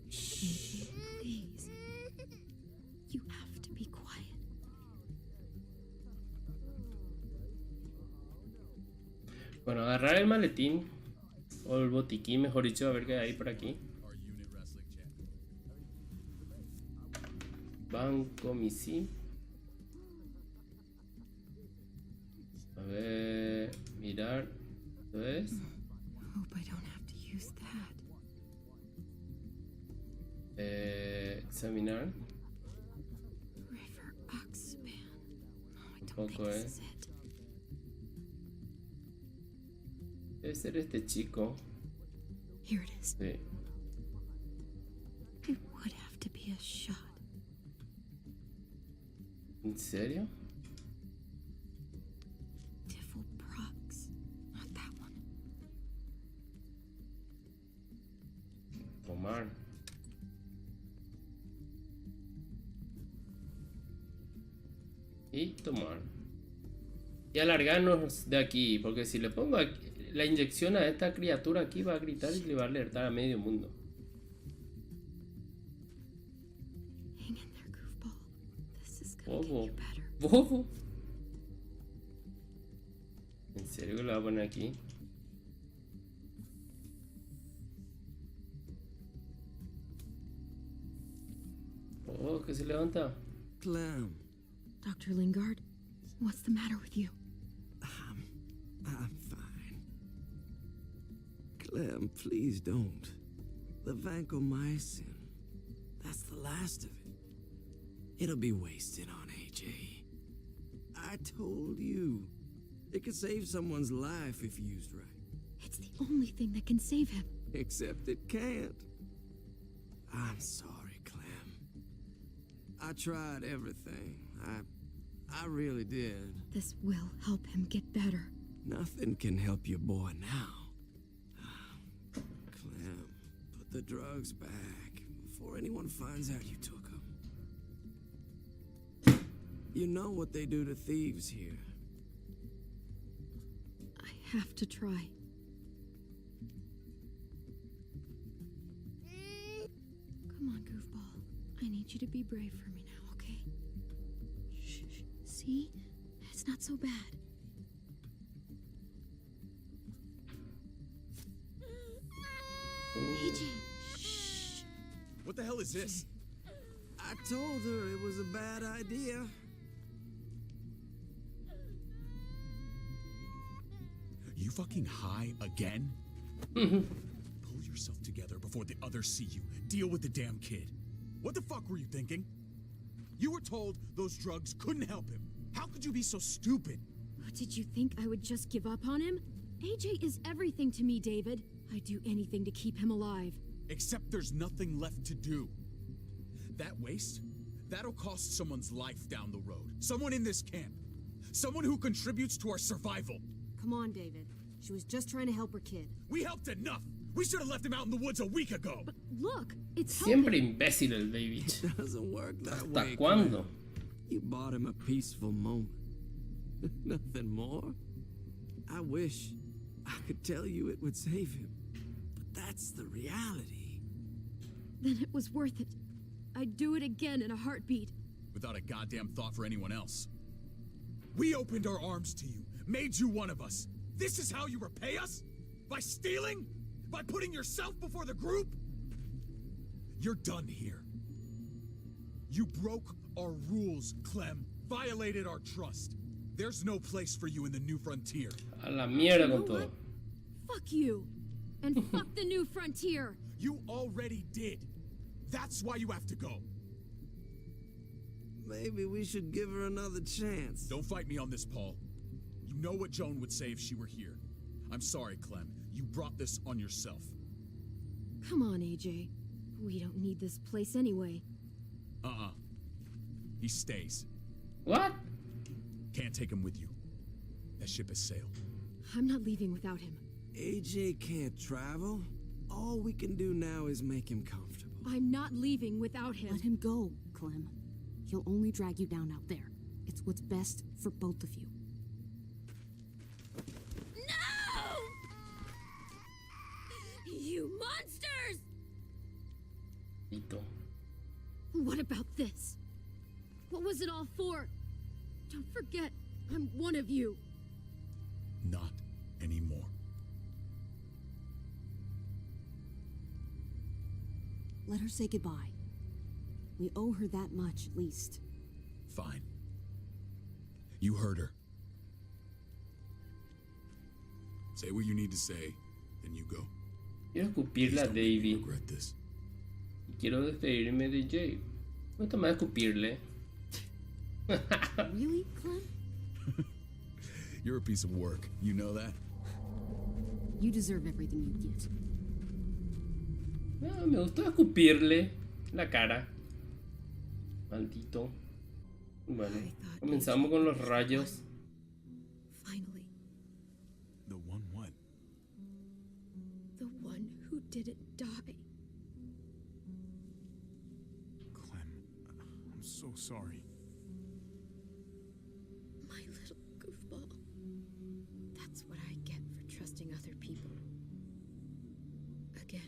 Please. You have to be quiet. Bueno, agarrar el maletín. O el botiquín, mejor dicho, a ver qué hay por aquí. Banco Misi. A ver, mirar. ¿Esto es? Hope I don't have to use that. Examinar. River Oxpan. No, I don't Tampoco think es. this is it. Debe ser este chico. Here it is. Sí. It would have to be a shot. ¿En serio? Devil Prox. Not that one. Tomar. Y tomar. Y alargarnos de aquí, porque si le pongo aquí, la inyección a esta criatura aquí va a gritar y le va a alertar a medio mundo. Hang in there, goofball. This is gonna Bobo. get you better. Bobo. ¿En serio que lo va a poner aquí? Oh, que se levanta. Clem, Dr. Lingard, what's the matter with you? I'm fine. Clem, please don't. The vancomycin, that's the last of it. It'll be wasted on AJ. I told you. It could save someone's life if used right. It's the only thing that can save him. Except it can't. I'm sorry, Clem. I tried everything. I really did. This will help him get better. Nothing can help your boy now. Clem, put the drugs back before anyone finds out you took them. You know what they do to thieves here. I have to try. Come on, goofball. I need you to be brave for me now, okay? Shh. See? It's not so bad. AJ, shh. What the hell is this? I told her it was a bad idea. You fucking high again? Pull yourself together before the others see you. Deal with the damn kid. What the fuck were you thinking? You were told those drugs couldn't help him. How could you be so stupid? Did you think I would just give up on him? AJ is everything to me, David. I'd do anything to keep him alive. Except there's nothing left to do. That waste, that'll cost someone's life down the road. Someone in this camp. Someone who contributes to our survival. Come on, David. She was just trying to help her kid. We helped enough. We should have left him out in the woods a week ago. But look, it's Siempre helping. imbécil el David. It doesn't work that ¿Hasta way. cuándo? You bought him a peaceful moment. Nothing more. I wish I could tell you it would save him, but that's the reality. Then it was worth it. I'd do it again in a heartbeat. Without a goddamn thought for anyone else. We opened our arms to you, made you one of us. This is how you repay us? By stealing? By putting yourself before the group? You're done here. You broke our rules, Clem. Violated our trust. There's no place for you in the new frontier. A la mierda con todo. Fuck you. And fuck the new frontier. You already did. That's why you have to go. Maybe we should give her another chance. Don't fight me on this, Paul. You know what Joan would say if she were here. I'm sorry, Clem. You brought this on yourself. Come on, AJ. We don't need this place anyway. He stays. What? Can't take him with you. That ship has sailed. I'm not leaving without him. AJ can't travel. All we can do now is make him comfortable. I'm not leaving without him. Let him go, Clem. He'll only drag you down out there. It's what's best for both of you. No! You monsters! Ito. What about this? What was it all for? Don't forget, I'm one of you. Not anymore. Let her say goodbye. We owe her that much, at least. Fine. You heard her. Say what you need to say, then you go. Quiero escupirle a Davey. Y quiero despedirme de Jay. No te más escupirle. Really, Clem? You're a piece of work. You know that? You deserve everything you get. No, me gustó escupirle la cara. Maldito. Bueno, comenzamos con los rayos. Finally. The one what? The one who didn't die. Clem, I'm so sorry. My little goofball. That's what I get for trusting other people. Again.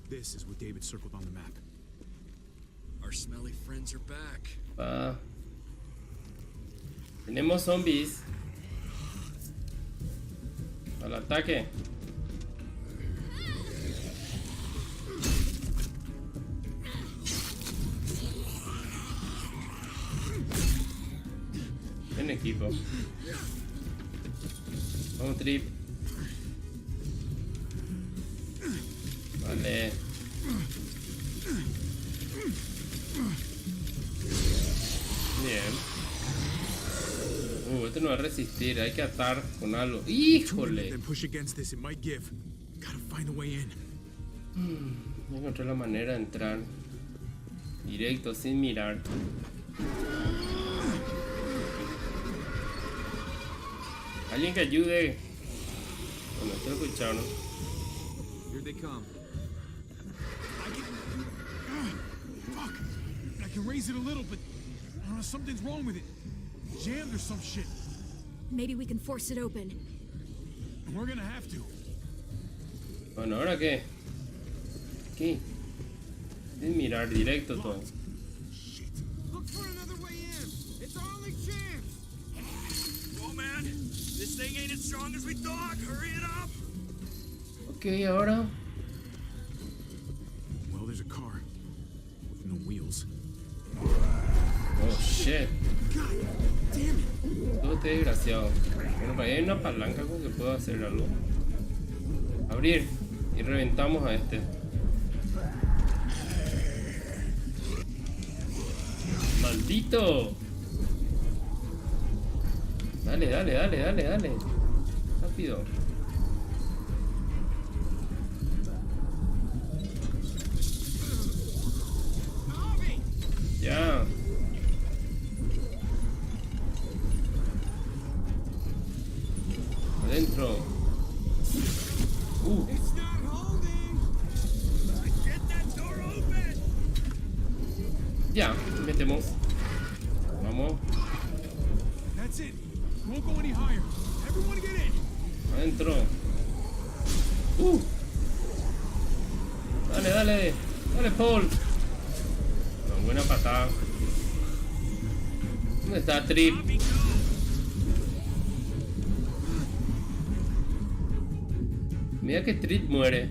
This is what David circled on the map. Our smelly friends are back. Tenemos zombies. Al ataque. En equipo. Vamos, Trip. Vale. Bien. Este no va a resistir. Hay que atar con algo. ¡Híjole! Voy a encontrar la manera de entrar. Directo, sin mirar. Alguien que ayude. Bueno, esto lo escucharon. Here they come. Fuck! I can raise it a little, but I don't know, something's wrong with it. Jammed or some shit. Maybe we can force it open. And we're gonna have to. Bueno, ¿ahora qué? Aquí. Sin mirar, directo todo. Look for another way in. It's our only chance. Whoa, man. This thing ain't as strong as we thought. Hurry it up. Ok, ahora. Well, there's a car with no wheels. Oh shit. God damn it. Todo este desgraciado. Bueno, para ahí hay una palanca con que puedo hacer algo. Abrir. Y reventamos a este. ¡Maldito! Dale, dale, dale, dale, dale. Rápido. Ya. Adentro. Ya, metemos. Vamos. That's it. Won't go any higher. Everyone get in. Adentro. Dale, dale. Dale, Paul. Una buena patada. ¿Dónde está Trip? Mira que Trip muere.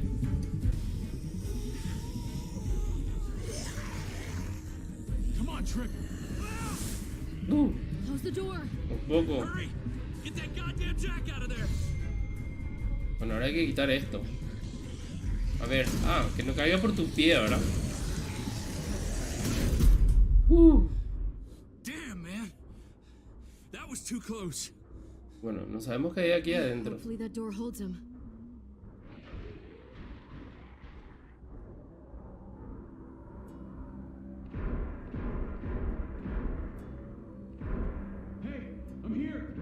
Come on, Trip. Close the door. Un poco. Get that goddamn jack out of there. Bueno, ahora hay que quitar esto. A ver, que no caiga por tu pie, ¿verdad? Damn, man. That was too close. Bueno, no sabemos qué hay aquí adentro. Hopefully that door holds him. Hey, I'm here.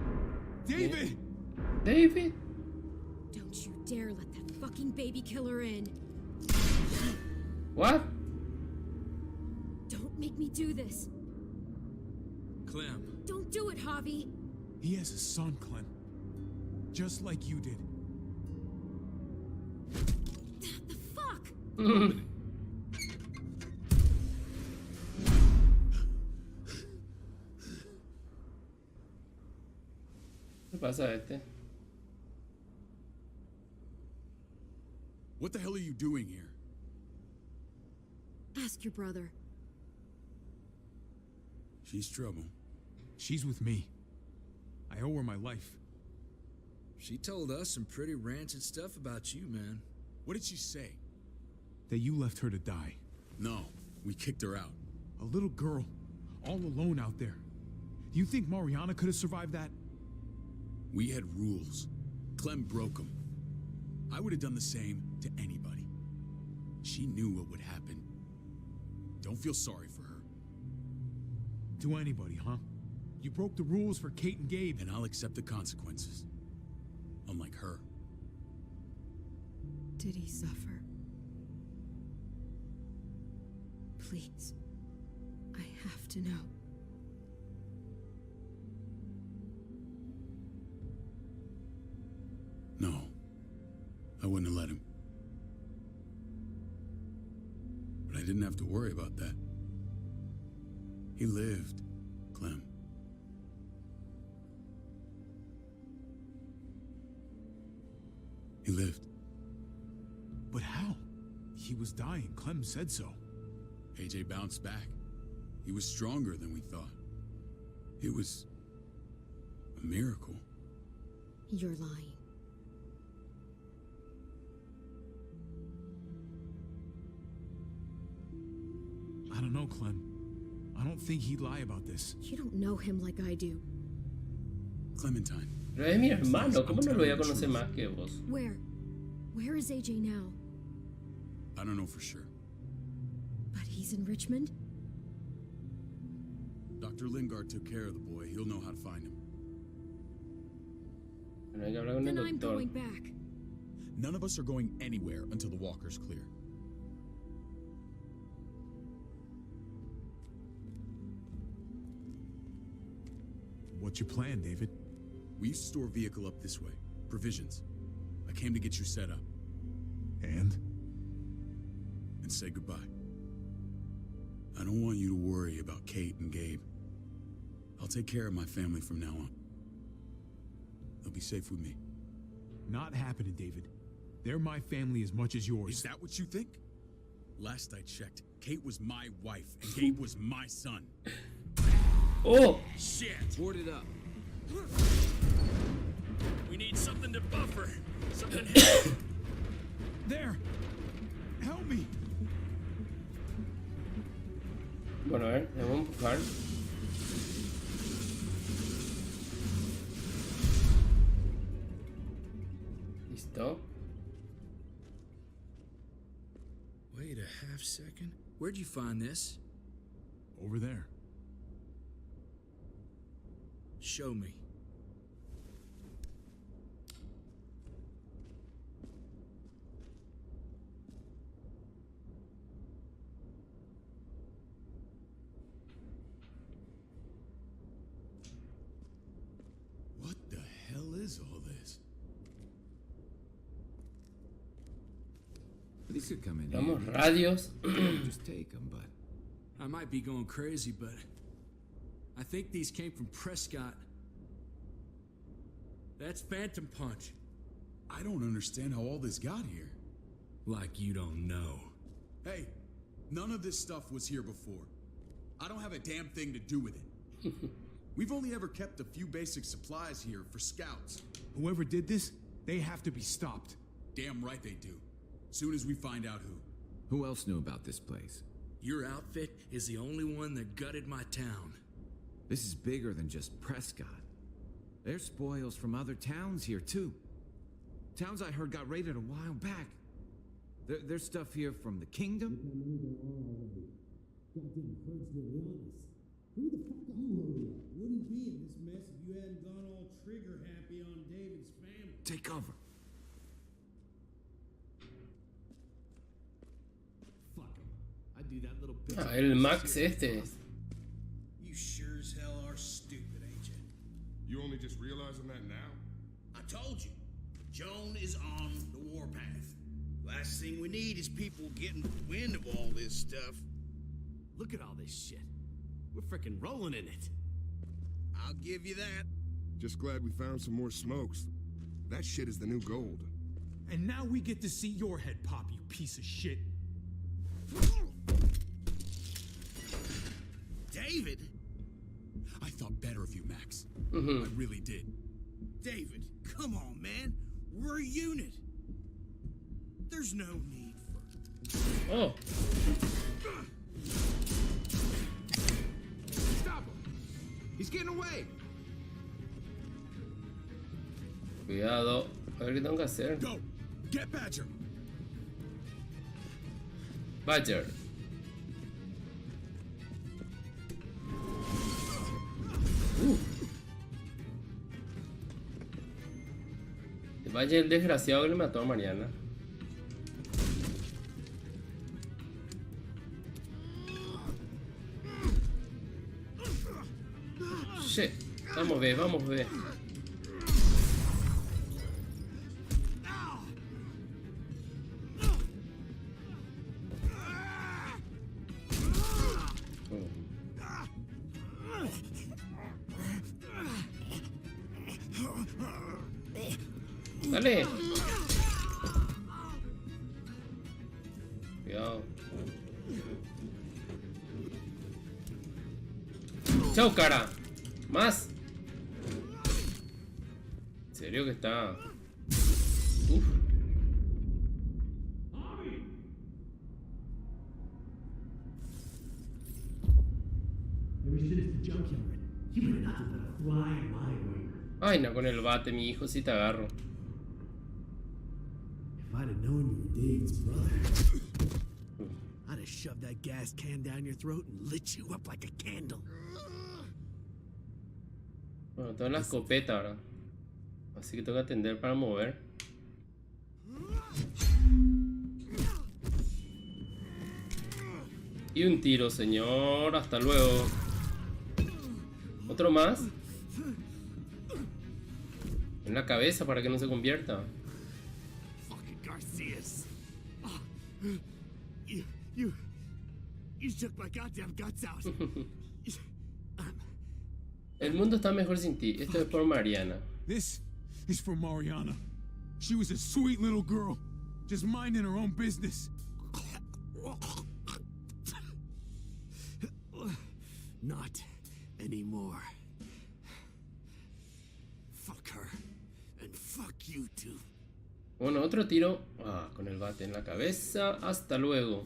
David! David? Don't you dare let that fucking baby killer in. What? Don't make me do this. Clem. Don't do it, Javi. He has a son, Clem. Just like you did. The fuck? ¿Qué pasa a este? What the hell are you doing here? Ask your brother. She's trouble. She's with me. I owe her my life. She told us some pretty rancid stuff about you, man. What did she say? That you left her to die. No, we kicked her out. A little girl, all alone out there. Do you think Mariana could have survived that? We had rules. Clem broke them. I would have done the same to anybody. She knew what would happen. Don't feel sorry for her. To anybody, huh? You broke the rules for Kate and Gabe. And I'll accept the consequences. Unlike her. Did he suffer? Please. I have to know. No. I wouldn't have let him. But I didn't have to worry about that. He lived, Clem. He lived. But how? He was dying. Clem said so. AJ bounced back. He was stronger than we thought. It was a miracle. You're lying. I don't know, Clem. I don't think he'd lie about this. You don't know him like I do. Clementine. Pero es mi hermano, ¿cómo no lo voy a conocer más que vos? Where is AJ now? I don't know for sure. But he's in Richmond? Dr. Lingard took care of the boy. He'll know how to find him. Then I'm going back. None of us are going anywhere until the walker's clear. What's your plan, David? We used to store a vehicle up this way. Provisions. I came to get you set up. And say goodbye. I don't want you to worry about Kate and Gabe. I'll take care of my family from now on. They'll be safe with me. Not happening, David. They're my family as much as yours. Is that what you think? Last I checked, Kate was my wife and Gabe was my son. Oh! Shit! Board it up. We need something to buffer. Something heavy. There! Help me! Bueno, a ver, vamos a empujar. Listo. Wait a half second. Where'd you find this? Over there. Show me. These could come in Damos handy. radios. Just take them, but I might be going crazy, but I think these came from Prescott. That's Phantom Punch. I don't understand how all this got here. Like you don't know. Hey, none of this stuff was here before. I don't have a damn thing to do with it. We've only ever kept a few basic supplies here for scouts. Whoever did this, they have to be stopped. Damn right they do. Soon as we find out who. who else knew about this place? Your outfit is the only one that gutted my town. This is bigger than just Prescott. There's spoils from other towns here, too. Towns I heard got raided a while back. There's stuff here from the kingdom. Who the fuck are you? Wouldn't be in this mess if you hadn't gone all trigger happy on David's family. Take cover. Fuck him. I'd do that little bitch. Ah, el Max este. You sure as hell are stupid, ain't you? You only just realizing that now? I told you. Joan is on the warpath. Last thing we need is people getting wind of all this stuff. Look at all this shit. We're frickin' rolling in it. I'll give you that. Just glad we found some more smokes. That shit is the new gold. And now we get to see your head pop, you piece of shit. David? I thought better of you, Max. Mm-hmm. I really did. David, come on, man. We're a unit. There's no need for... Oh. Stop him! He's getting away! Cuidado. A ver qué tengo que hacer. Go! Get Badger! Badger. Vaya el desgraciado que le mató a Mariana. Shit. Vamos, ve, vamos, ve. Dale. Cuidado. Chao, cara. Más. En serio que está. Uf. Ay, no, con el bate, mi hijo, si te agarro. If I'd have known you were David's brother, I'd have shoved that gas can down your throat and lit you up like a candle. Bueno, tengo la escopeta ahora. Así que tengo que atender para mover. Y un tiro, señor. Hasta luego. ¿Otro más? En la cabeza para que no se convierta. Fucking Garcias. Oh, you shook my goddamn guts out. El mundo está mejor sin ti. Esto es por Mariana. This is for Mariana. She was a sweet little girl, just minding her own business. Not anymore. Fuck her. And fuck you too. Bueno, otro tiro. Ah, con el bate en la cabeza. Hasta luego.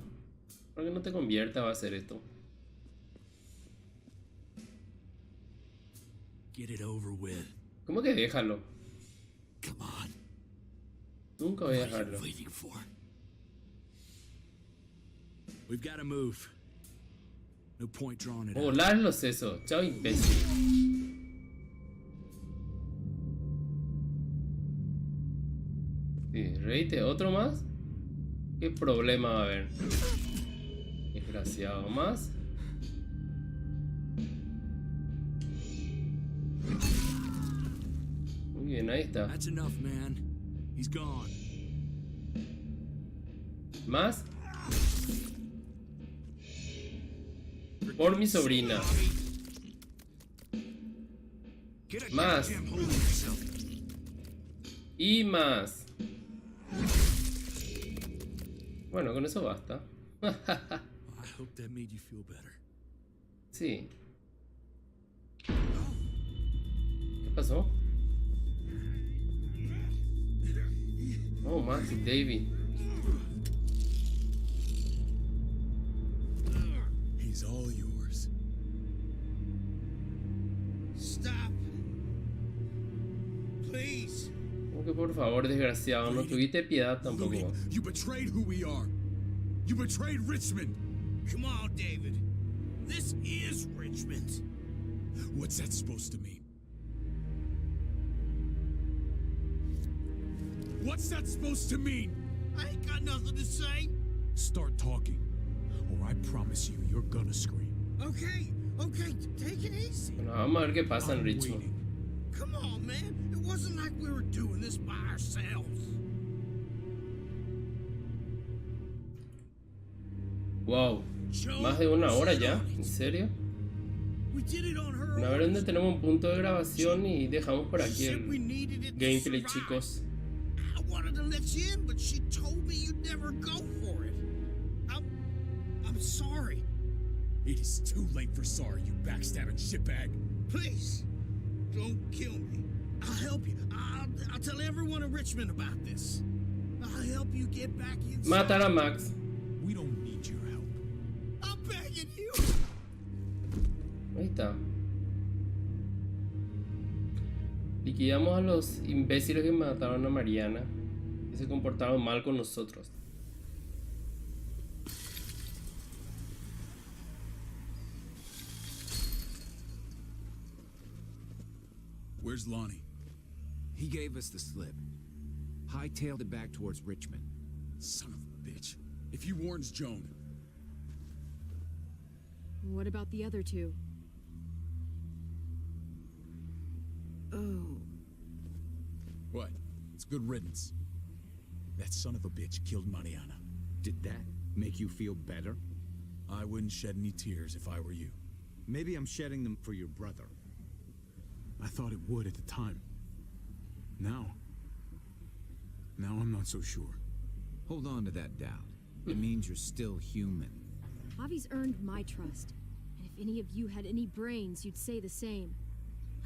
Para que no te convierta va a hacer esto. Get it over with. ¿Cómo que déjalo? Come on. Nunca voy a dejarlo. Waiting for. We've got to move. No point drawing it out. Volar los sesos. Chao, imbécil. Sí, reíte. ¿Otro más? ¿Qué problema va a haber? Desgraciado. ¿Más? Muy bien, ahí está. That's enough, man. He's gone. Más. Por mi sobrina. Más. Y más. Bueno, con eso basta. Sí. ¿Qué pasó? Oh, Max y David. He's all yours. Stop. Please. Como que por favor, desgraciado, no tuviste piedad tampoco. You betrayed who we are. You betrayed Richmond. Come on, David. This is Richmond. What's that supposed to mean? What's that supposed to mean? I ain't got nothing to say. Start talking, or I promise you, you're gonna scream. Okay, take it easy. Bueno, vamos a ver qué pasa en Richmond. Come on, man. It wasn't like we were doing this by ourselves. Wow, más de una hora ya, ¿en serio? Bueno, a ver dónde tenemos un punto de grabación y dejamos por aquí el gameplay, chicos. I wanted to let you in, but she told me you'd never go for it. I'm sorry. It is too late for sorry, you backstabbing shitbag. Please, don't kill me. I'll help you. I'll tell everyone in Richmond about this. I'll help you get back inside. Matar a Max. We don't need your help. I'm begging you. Ahí está. Liquidamos a los imbéciles que mataron a Mariana y se comportaron mal con nosotros. Where's Lonnie? He gave us the slip. Hightailed it back towards Richmond. Son of a bitch. If he warns Joan. What about the other two? Oh. What? It's good riddance. That son of a bitch killed Mariana. Did that make you feel better? I wouldn't shed any tears if I were you. Maybe I'm shedding them for your brother. I thought it would at the time. Now I'm not so sure. Hold on to that doubt. It means you're still human. Javi's earned my trust. And if any of you had any brains, you'd say the same.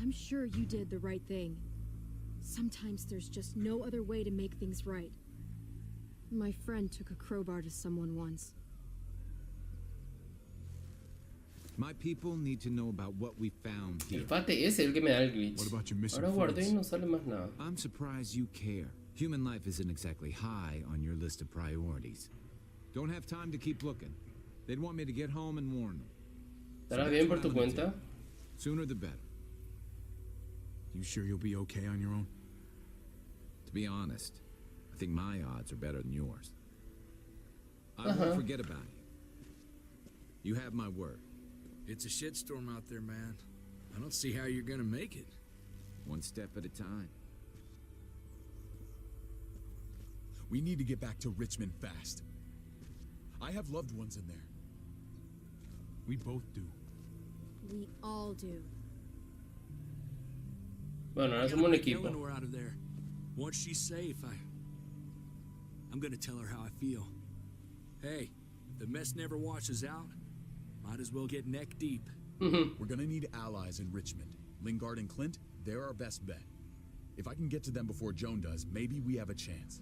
I'm sure you did the right thing. Sometimes there's just no other way to make things right. My friend took a crowbar to someone once. My people need to know about what we found here. El fate es el que me da el glitch. What about your missing Ahora guardé friends? y no sale más nada. I'm surprised you care. Human life isn't exactly high on your list of priorities. Don't have time to keep looking. They'd want me to get home and warn them. ¿Estarás bien por tu cuenta? Sooner the better. You sure you'll be okay on your own? To be honest, I think my odds are better than yours. I won't forget about you. You have my word. It's a shitstorm out there, man. I don't see how you're gonna make it. One step at a time. We need to get back to Richmond fast. I have loved ones in there. We both do. We all do. Bueno, ahora somos un equipo. We're out of there. Once she's safe, I'm gonna tell her how I feel. Hey, the mess never washes out. Might as well get neck deep. We're gonna need allies in Richmond. Lingard and Clint, they're our best bet. If I can get to them before Joan does, maybe we have a chance.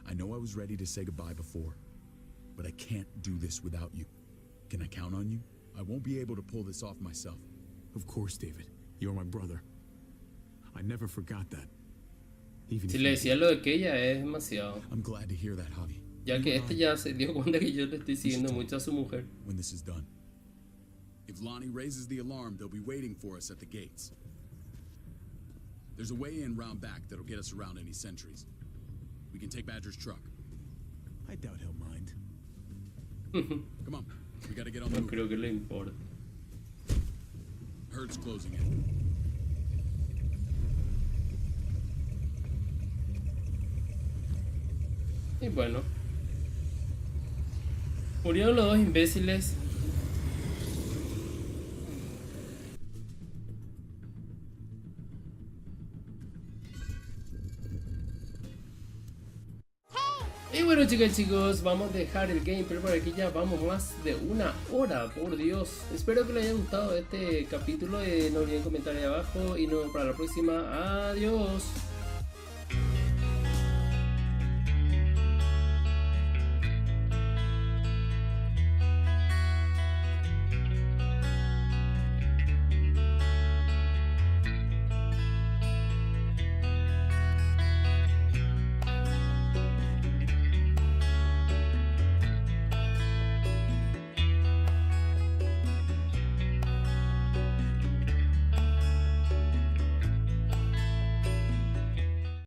I know I was ready to say goodbye before, but I can't do this without you. Can I count on you? I won't be able to pull this off myself. Of course, David. You're my brother. I never forgot that. Even Si le decía lo de que ella es demasiado. I'm glad to hear that, Javi. Ya que este ya se dio cuenta que yo le estoy siguiendo mucho a su mujer. When this is done. If Lonnie raises the alarm, they'll be waiting for us at the gates. There's a way in round back that'll get us around any sentries. We can take Badger's truck. I doubt he'll mind. Come on, we gotta get on the No move. creo que le importe. Herd's closing in. Y bueno, Murieron los dos imbéciles. Y bueno, chicas y chicos, vamos a dejar el gameplay por aquí. Ya vamos más de 1 hora, por Dios. Espero que les haya gustado este capítulo. No olviden comentar ahí abajo y nos vemos para la próxima. Adiós.